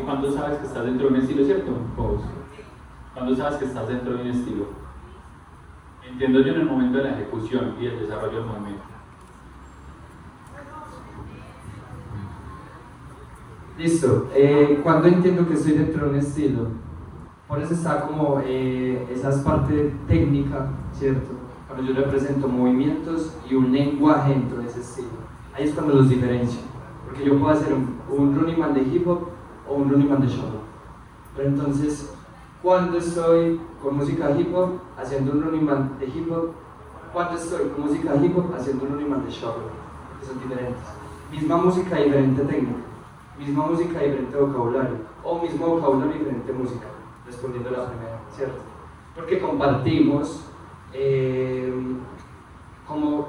¿Cuándo sabes que estás dentro de un estilo, cierto? ¿Cuándo sabes que estás dentro de un estilo? Entiendo yo en el momento de la ejecución y el desarrollo del movimiento. Listo. ¿Cuándo entiendo que estoy dentro de un estilo? Por eso está como esa parte técnica, ¿cierto? Cuando yo represento movimientos y un lenguaje dentro de ese estilo. Ahí es cuando los diferencio. Porque yo puedo hacer un running man de hip hop o un running man de shuffle. Pero entonces, cuando estoy con música hip hop haciendo un running man de hip hop, cuando estoy con música hip hop haciendo un running man de shuffle, que son diferentes. Misma música, diferente técnica. Misma música, diferente vocabulario. O mismo vocabulario, diferente música. Respondiendo a la primera, ¿cierto? Porque compartimos como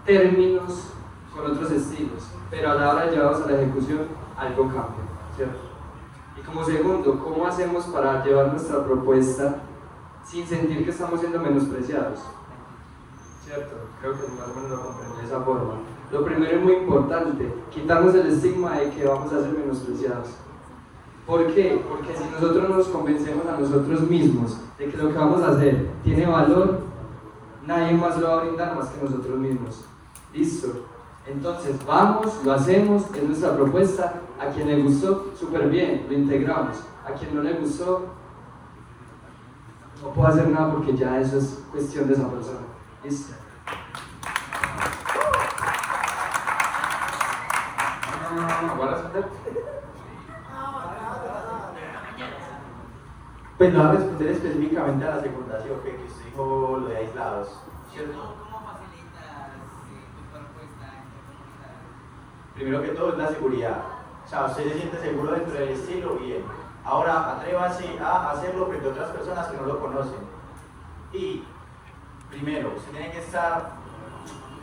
términos con otros estilos, pero a la hora de llevarlos a la ejecución, algo cambia, ¿cierto? Y como segundo, ¿cómo hacemos para llevar nuestra propuesta sin sentir que estamos siendo menospreciados? ¿Cierto? Creo que más o menos lo comprendí de esa forma. Lo primero es muy importante, quitarnos el estigma de que vamos a ser menospreciados. ¿Por qué? Porque si nosotros nos convencemos a nosotros mismos de que lo que vamos a hacer tiene valor, nadie más lo va a brindar más que nosotros mismos. ¿Listo? Entonces vamos, lo hacemos, es nuestra propuesta. A quien le gustó, súper bien, lo integramos. A quien no le gustó, no puedo hacer nada porque ya eso es cuestión de esa persona. ¿Listo? ¿Voy a responder? Pues no va a responder específicamente a la segunda, ¿sí? O que usted dijo lo de aislados, ¿cierto? ¿Cómo facilitas tu propuesta en tu comunidad? Primero que todo es la seguridad. O sea, usted se siente seguro dentro del estilo, bien. Ahora atrévase a hacerlo frente a otras personas que no lo conocen. Y primero, usted tiene que estar,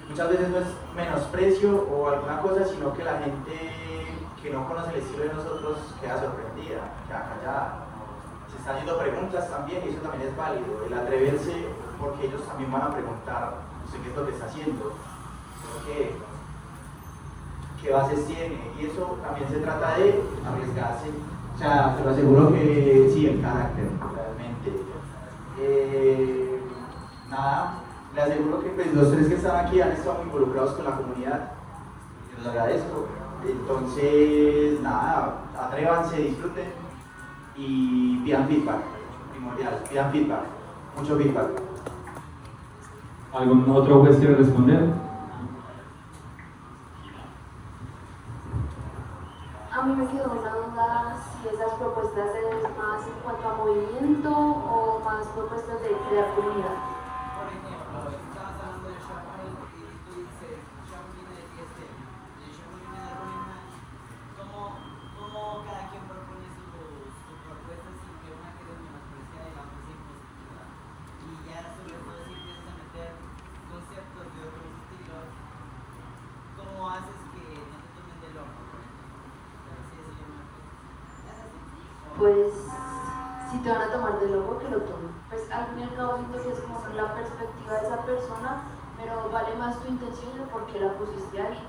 muchas veces no es menosprecio o alguna cosa, sino que la gente que no conoce el estilo de nosotros queda sorprendida, queda callada. Se están haciendo preguntas también y eso también es válido, el atreverse, porque ellos también van a preguntar, ¿usted qué es lo que está haciendo? ¿Qué bases tiene? Y eso también se trata de arriesgarse. O sea, se lo aseguro que sí, el carácter, realmente. Nada, le aseguro que pues, los tres que están aquí han estado muy involucrados con la comunidad. Y los agradezco. Entonces, nada, atrévanse, disfruten y pidan feedback, primordial, pidan feedback, mucho feedback. ¿Algún otro juez quiere responder? A mí me quedó una duda si esas propuestas es más en cuanto a movimiento o más propuestas de crear comunidad. Por ejemplo, estabas hablando de shuffle y tú dices, shuffle viene de fiesta, y el shuffle viene de running man. ¿Cómo cada quien propone su propuesta sin que una quede menospreciada y la otra sea impositiva? Y ya sobre todo si empiezas a meter conceptos de otros estilos, ¿cómo haces que no te tomen del horno, por ejemplo? Pues si te van a tomar de loco, que lo tomen. Pues al fin y al cabo siento que es como la perspectiva de esa persona, pero vale más tu intención y el por qué la pusiste ahí.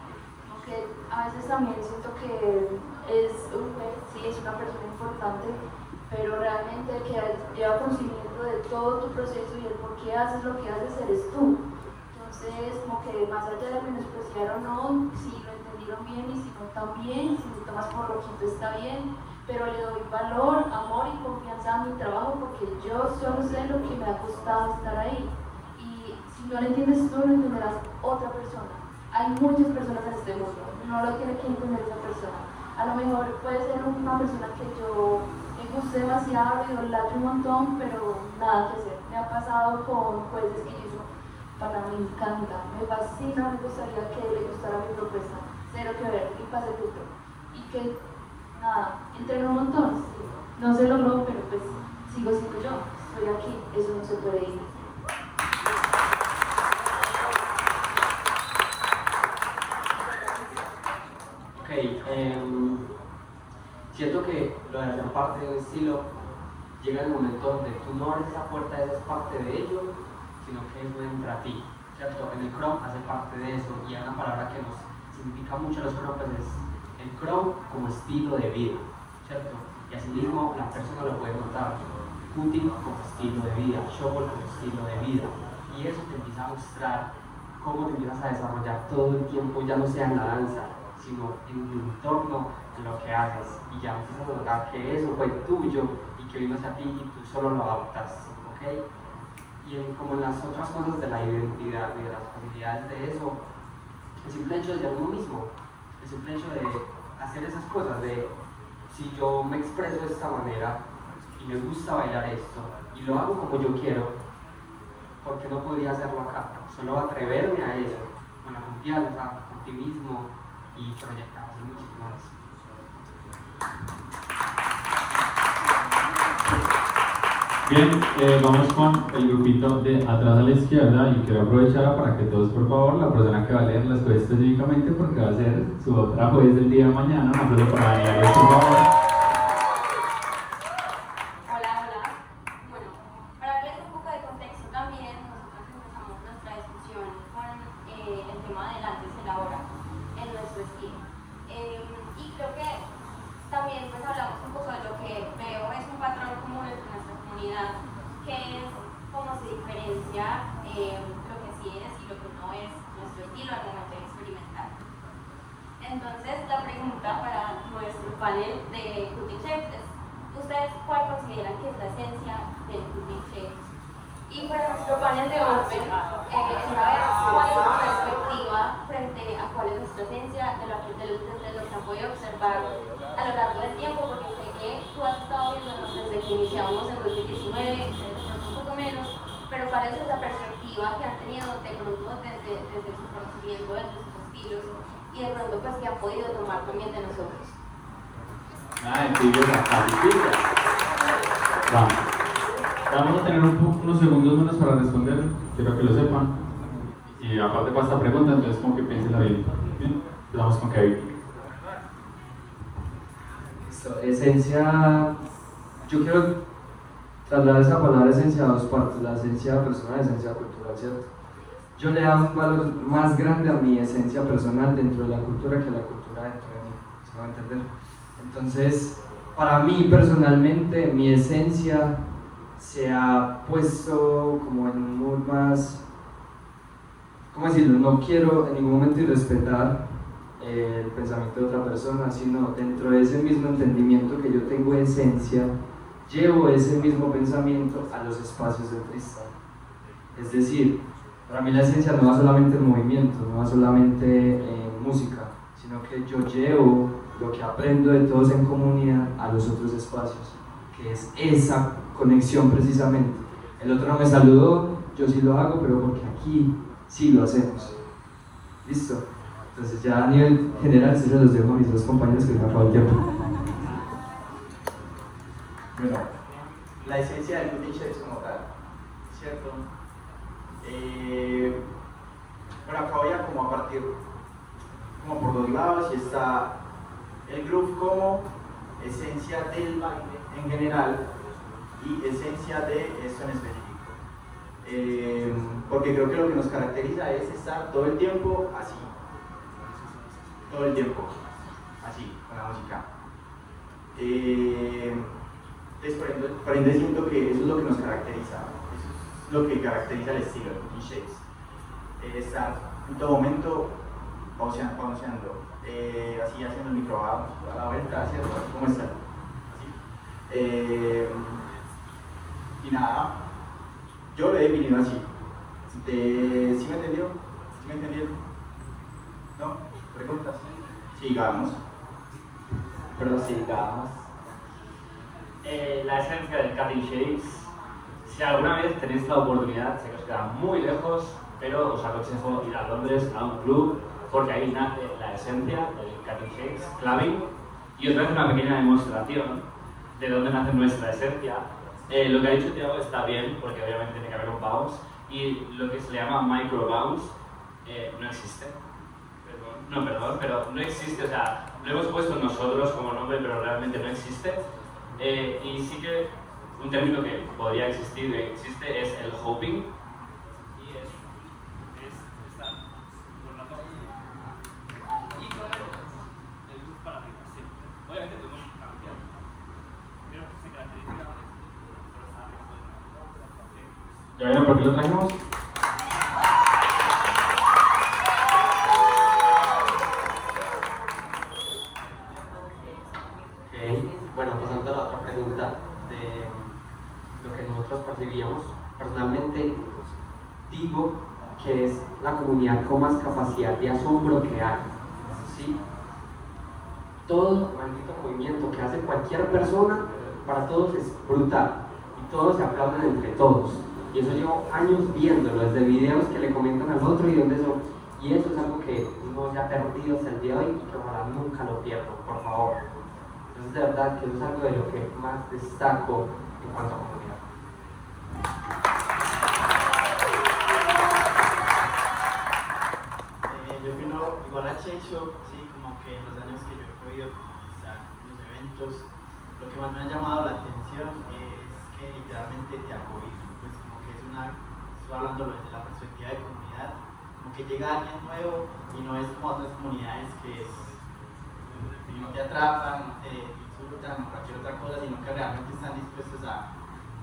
Aunque a veces también siento que es un juez, sí, es una persona importante, pero realmente el que lleva conocimiento de todo tu proceso y el por qué haces lo que haces eres tú. Entonces, como que más allá de menospreciar o no, si lo entendieron bien y si no también, si me tomas por loquito está bien, pero le doy valor, amor y confianza a mi trabajo porque yo solo sé lo que me ha costado estar ahí. Y si no lo entiendes tú, lo entenderás otra persona. Hay muchas personas en este mundo, no lo tiene que entender esa persona. A lo mejor puede ser una persona que yo me guste demasiado, idolatre un montón, pero nada que hacer. Me ha pasado con jueces que yo digo, para mí me encanta, me fascina, me gustaría que le gustara mi propuesta, cero que ver, y pase el otro. Y que nada, entreno un montón, sí. No se logró, pero pues sigo siendo yo, estoy aquí, eso no se puede ir. Ok, siento que lo de hacer parte de un estilo llega el momento donde tú no abres esa puerta y eres parte de ello, sino que eso entra a ti, ¿cierto? En el Chrome hace parte de eso y hay una palabra que nos significa mucho a los Chrome, es el Chrome como estilo de vida, ¿cierto? Y asimismo la persona lo puede notar, Qt como estilo de vida, Shuffle como estilo de vida, y eso te empieza a mostrar cómo te empiezas a desarrollar todo el tiempo, ya no sea en la danza, sino en el entorno, en lo que haces, y ya empiezas a notar que eso fue tuyo y que vino hacia ti y tú solo lo adaptas, ¿ok? Y como en las otras cosas de la identidad y de las posibilidades de eso, el simple hecho de ser uno mismo, el simple hecho de hacer esas cosas, de si yo me expreso de esta manera y me gusta bailar esto y lo hago como yo quiero, ¿por qué no podría hacerlo acá? Solo atreverme a eso, con la confianza, con ti mismo y proyectar hacer muchísimo más. Bien, vamos con el grupito de atrás a la izquierda y quiero aprovechar para que todos, por favor, la persona que va a leer las cosas específicamente porque va a ser su otra juez del día de mañana, un aplauso para Daniela, por favor. Hola, hola. Bueno, para darles un poco de contexto también, nosotros empezamos nuestra discusión con el tema del antes y el ahora en nuestro estilo. Y creo que también pues hablamos un poco de lo que veo es un patrón común en nuestra comunidad, que es cómo se diferencia lo que sí es y lo que no es nuestro estilo al momento de experimentar. Entonces la pregunta para nuestro panel de Qt Shapes es: ¿ustedes cuál consideran que es la esencia del Qt Shapes? Y para nuestro panel de Open, saber cuál es su perspectiva frente a cuál es nuestra esencia de lo que han podido observar a lo largo del tiempo, porque sé que tú has estado viéndonos desde que iniciamos en 2019, un poco menos, pero cuál es esa perspectiva que han tenido de pronto desde su conocimiento, desde sus estilos, y de pronto pues que han podido tomar también de nosotros. Vamos a tener unos segundos menos para responder, quiero que lo sepan. Y aparte para esta pregunta, entonces como que piénsenla bien. Bien, empezamos con Kevin. Listo, esencia, yo quiero trasladar esa palabra esencia a dos partes, la esencia personal y la esencia cultural, ¿cierto? Yo le daba un valor más grande a mi esencia personal dentro de la cultura que a la cultura dentro de mí, ¿se va a entender? Entonces, para mí personalmente, mi esencia se ha puesto como en un mood más, ¿cómo decirlo? No quiero en ningún momento irrespetar el pensamiento de otra persona, sino dentro de ese mismo entendimiento que yo tengo de esencia, llevo ese mismo pensamiento a los espacios del freestyle. Es decir, para mí la esencia no va solamente en movimiento, no va solamente en música, sino que yo llevo lo que aprendo de todos en comunidad a los otros espacios, que es esa conexión precisamente. El otro no me saludó, yo sí lo hago, pero porque aquí sí lo hacemos. ¿Listo? Entonces ya a nivel general sí se los dejo a mis dos compañeros que me acabó el tiempo. Bueno, la esencia del Qt Shapes como tal, ¿cierto? Bueno, acá voy a como a partir como por dos lados, y está el groove como esencia del baile en general y esencia de esto en específico. Porque creo que lo que nos caracteriza es estar todo el tiempo así. Todo el tiempo así, con la música. Entonces, por ende siento que eso es lo que nos caracteriza. Eso es lo que caracteriza el estilo de Qt Shapes. estar en todo momento pauseando, así haciendo el microbajo a la vuelta, ¿cierto? ¿Cómo están? Así. Y nada, yo lo he definido así. ¿Sí me entendió? ¿Sí me entendieron? ¿No? ¿Preguntas? Sigamos. Prosigamos. La esencia del Cutting Shapes. Si alguna vez tenéis la oportunidad, sé que os queda muy lejos, pero os aconsejo ir a Londres a un club, porque ahí nace la esencia del Cutting Shapes, Claving, y os voy a hacer una pequeña demostración de dónde nace nuestra esencia. Lo que ha dicho Thiago está bien, porque obviamente tiene que haber un bounce, y lo que se le llama micro bounce no existe. Perdón, pero no existe, o sea, lo hemos puesto nosotros como nombre, pero realmente no existe. Y sí que un término que podría existir, que existe, es el hoping. Y es estar por la torre y con el luz para arriba, sí. Obviamente podemos cambiar, pero se caracteriza por estar arriba. ¿Ya vieron por qué lo trajimos? Bueno, pasando a la otra pregunta de lo que nosotros percibíamos, personalmente digo que es la comunidad con más capacidad de asombro que hay, ¿sí? Todo maldito movimiento que hace cualquier persona, para todos es brutal, y todos se aplauden entre todos, y eso llevo años viéndolo, desde videos que le comentan al otro y donde eso, y eso es algo que no se ha perdido hasta el día de hoy y que ojalá nunca lo pierdan, por favor. Entonces, de verdad que eso es algo de lo que más destaco en cuanto a comunidad. Yo opino igual a Checho, sí, como que en los años que yo he podido estar en los eventos, lo que más me ha llamado la atención es que literalmente te acogen, pues como que es una, estoy hablando desde la perspectiva de comunidad, como que llega alguien nuevo y no es como otras comunidades que es no te atrapan, no te insultan o cualquier otra cosa, sino que realmente están dispuestos a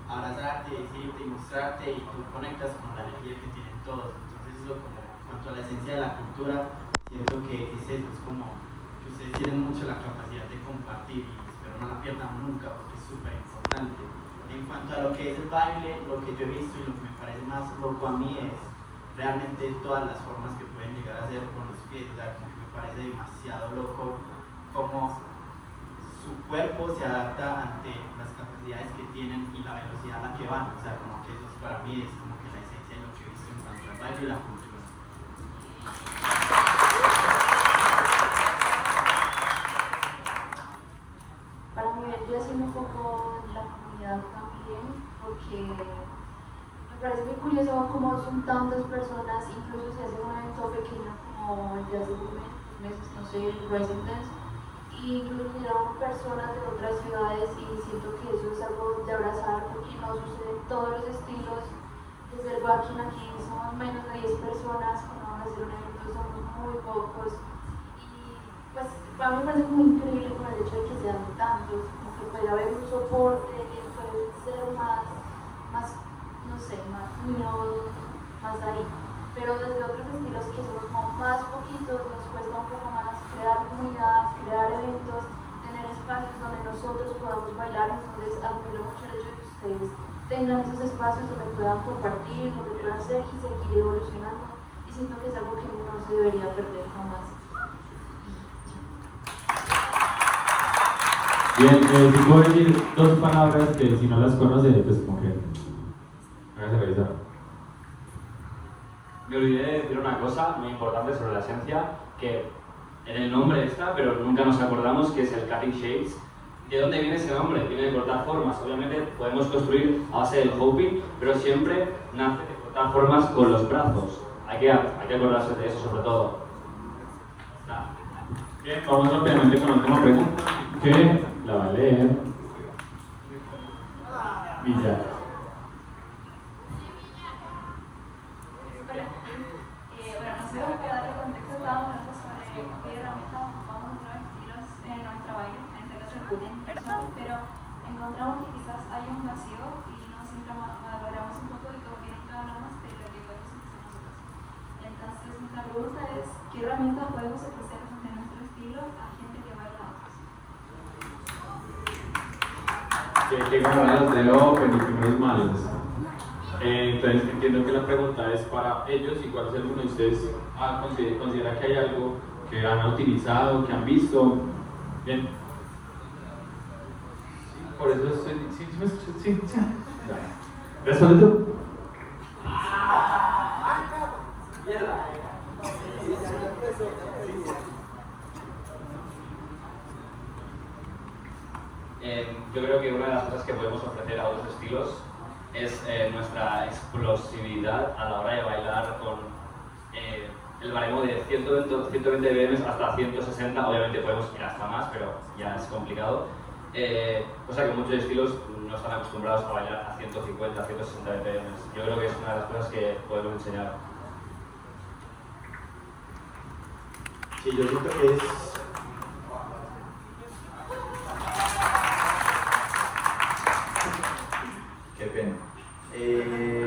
abrazarte, decirte y mostrarte, y tú conectas con la energía que tienen todos. Entonces eso, como en cuanto a la esencia de la cultura, siento que es eso, es como que ustedes tienen mucho la capacidad de compartir, y espero no la pierdan nunca porque es súper importante. En cuanto a lo que es el baile, lo que yo he visto y lo que me parece más loco a mí es realmente todas las formas que pueden llegar a hacer con los pies, o sea, como que me parece demasiado loco cómo su cuerpo se adapta ante las capacidades que tienen y la velocidad a la que van. O sea, como que eso para mí es como que la esencia de lo que he visto en cuanto al baile y la cultura. Para mí vendría siendo un poco la comunidad también, porque me parece muy curioso cómo son tantas personas, incluso si hacen un evento pequeño como el de hace unos meses, no sé, el Rising Dance, y incluso llegaron personas de otras ciudades, y siento que eso es algo de abrazar, porque no sucede en todos los estilos. Desde el backing aquí somos menos de 10 personas, cuando vamos a hacer un evento somos muy pocos, y pues para mí me parece muy increíble con el hecho de que sean tantos, como que puede haber un soporte, que puede ser más, no sé, más unido, más ahí. Pero desde otros estilos que somos como más poquitos, nos cuesta un poco más crear comunidad, crear eventos, tener espacios donde nosotros podamos bailar. Entonces admiro mucho el hecho de que ustedes tengan esos espacios donde puedan compartir, donde puedan ser y seguir evolucionando, y siento que es algo que no se debería perder jamás. Bien, si puedo decir dos palabras que si no las conoce, pues como que me hace revisar. Me olvidé de decir una cosa muy importante sobre la esencia, que en el nombre está, pero nunca nos acordamos, que es el Cutting Shapes. ¿De dónde viene ese nombre? Viene de cortar formas. Obviamente podemos construir a base del hoping, pero siempre nace de cortar formas con los brazos. Hay que acordarse de eso sobre todo. Bien, vamos rápidamente con la última pregunta, que la va a leer Villa. Bueno, no sé cómo quedar el contexto, estábamos hablando sobre qué herramientas ocupamos en nuestros estilos en nuestro baile, en este caso el cutting, pero encontramos que quizás hay un vacío y no siempre valoramos un poco de cómo vienen todas las normas de lo que podemos hacer nosotros. Entonces, nuestra pregunta es, ¿qué herramienta podemos ofrecer de nuestro estilo a gente que baila otros? Que como los de Open y primeros malos. Entonces entiendo que la pregunta es para ellos y cuál es alguno de ustedes considera que hay algo que han utilizado, que han visto. Bien. Sí, por eso estoy. Sí. ¿Responde tú? Yo creo que una de las cosas que podemos ofrecer a otros estilos es nuestra explosividad a la hora de bailar con el baremo de 120 BPM hasta 160. Obviamente podemos ir hasta más, pero ya es complicado. Cosa que muchos estilos no están acostumbrados a bailar a 150, 160 BPM. Yo creo que es una de las cosas que podemos enseñar. Sí, yo siento que es... Qué pena.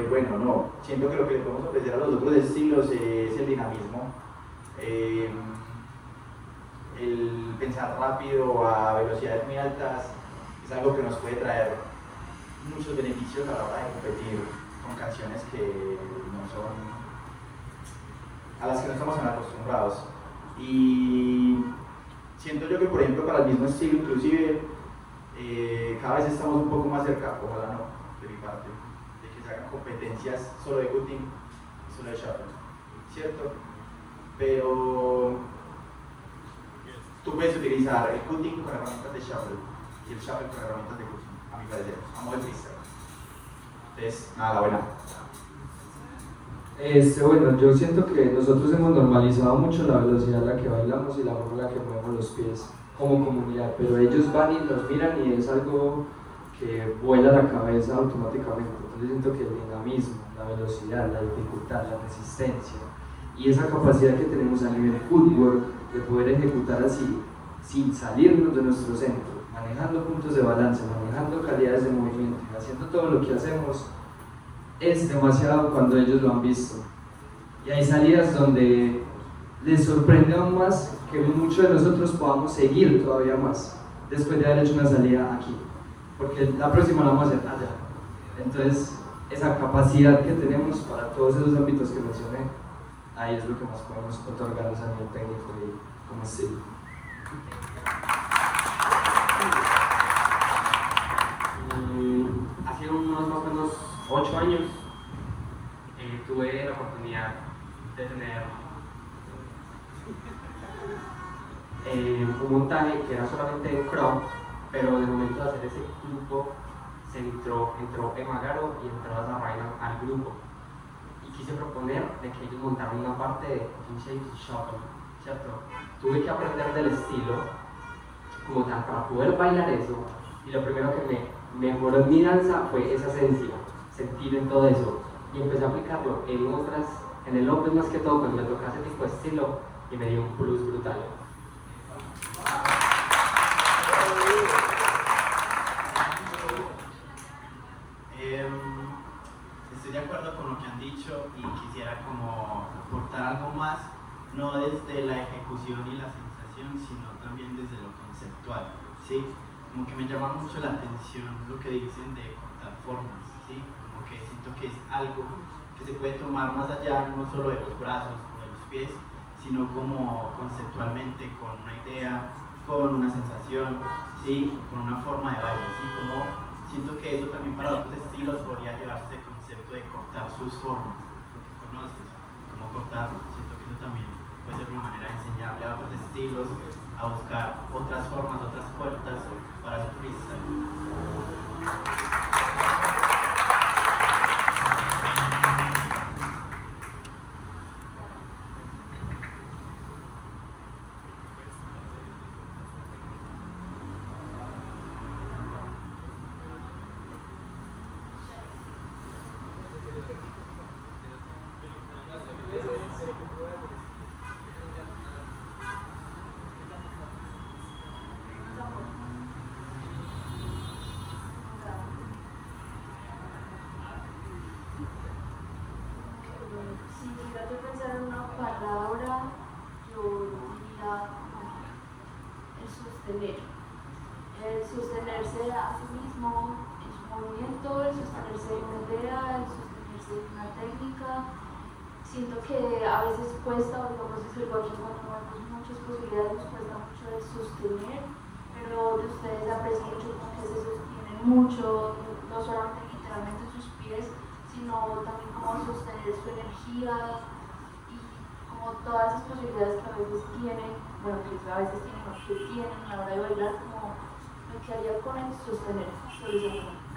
Bueno, no. Siento que lo que le podemos ofrecer a los otros estilos es el dinamismo. El pensar rápido a velocidades muy altas es algo que nos puede traer muchos beneficios a la hora de competir con canciones que no son... a las que no estamos tan acostumbrados. Y siento yo que, por ejemplo, para el mismo estilo, inclusive, cada vez estamos un poco más cerca, ojalá no, de mi parte, de que se hagan competencias solo de cutting y solo de shuffle, ¿cierto? Pero tú puedes utilizar el cutting con herramientas de shuffle y el shuffle con herramientas de cutting, a mi parecer, a modo de freestyle. Entonces, nada, la buena. Bueno, yo siento que nosotros hemos normalizado mucho la velocidad a la que bailamos y la forma en la que movemos los pies como comunidad, pero ellos van y nos miran y es algo que vuela la cabeza automáticamente. Entonces siento que el dinamismo, la velocidad, la dificultad, la resistencia y esa capacidad que tenemos a nivel footwork de poder ejecutar así, sin salirnos de nuestro centro, manejando puntos de balance, manejando calidades de movimiento, haciendo todo lo que hacemos, es demasiado cuando ellos lo han visto. Y hay salidas donde les sorprende aún más que muchos de nosotros podamos seguir todavía más después de haber hecho una salida aquí, porque la próxima la vamos a hacer allá. Entonces, esa capacidad que tenemos para todos esos ámbitos que mencioné, ahí es lo que más podemos otorgarnos a nivel técnico y como estilo. Hace unos más o menos 8 años tuve la oportunidad de tener un montaje que era solamente en crop, pero en el momento de hacer ese grupo entró Emma Garo y entró Azarraina al grupo y quise proponer de que ellos montaran una parte de Shake y Shuffle, ¿cierto? Tuve que aprender del estilo como tal para poder bailar eso, y lo primero que me mejoró en mi danza fue esa esencia, sentir en todo eso, y empecé a aplicarlo en el open más que todo cuando me tocaba ese tipo de estilo, y me dio un plus brutal. Estoy de acuerdo con lo que han dicho y quisiera como aportar algo más, no desde la ejecución y la sensación, sino también desde lo conceptual, ¿sí? Como que me llama mucho la atención lo que dicen de cortar formas, ¿sí? Como que siento que es algo que se puede tomar más allá, no solo de los brazos o de los pies, sino como conceptualmente, con una idea, con una sensación, ¿sí? Con una forma de baile, ¿sí? Como siento que eso también para otros estilos podría llevarse el concepto de cortar sus formas, lo que conoces, cómo cortarlo. Siento que eso también puede ser una manera de enseñarle a otros estilos a buscar otras formas, otras puertas para su freestyle. pensar en una palabra, yo diría el sostener. El sostenerse a sí mismo en su movimiento, el sostenerse en una idea, el sostenerse en una técnica. Siento que a veces cuesta, o digamos decir, cuando vemos muchas posibilidades, nos cuesta mucho el sostener, pero de ustedes aprecio mucho como que se sostienen mucho, no solamente literalmente sus pies, sino también como sostener su energía y como todas esas posibilidades que a veces tienen, bueno, que a veces tienen o que tienen a la hora de bailar, como me quedaría con el sostener, solo.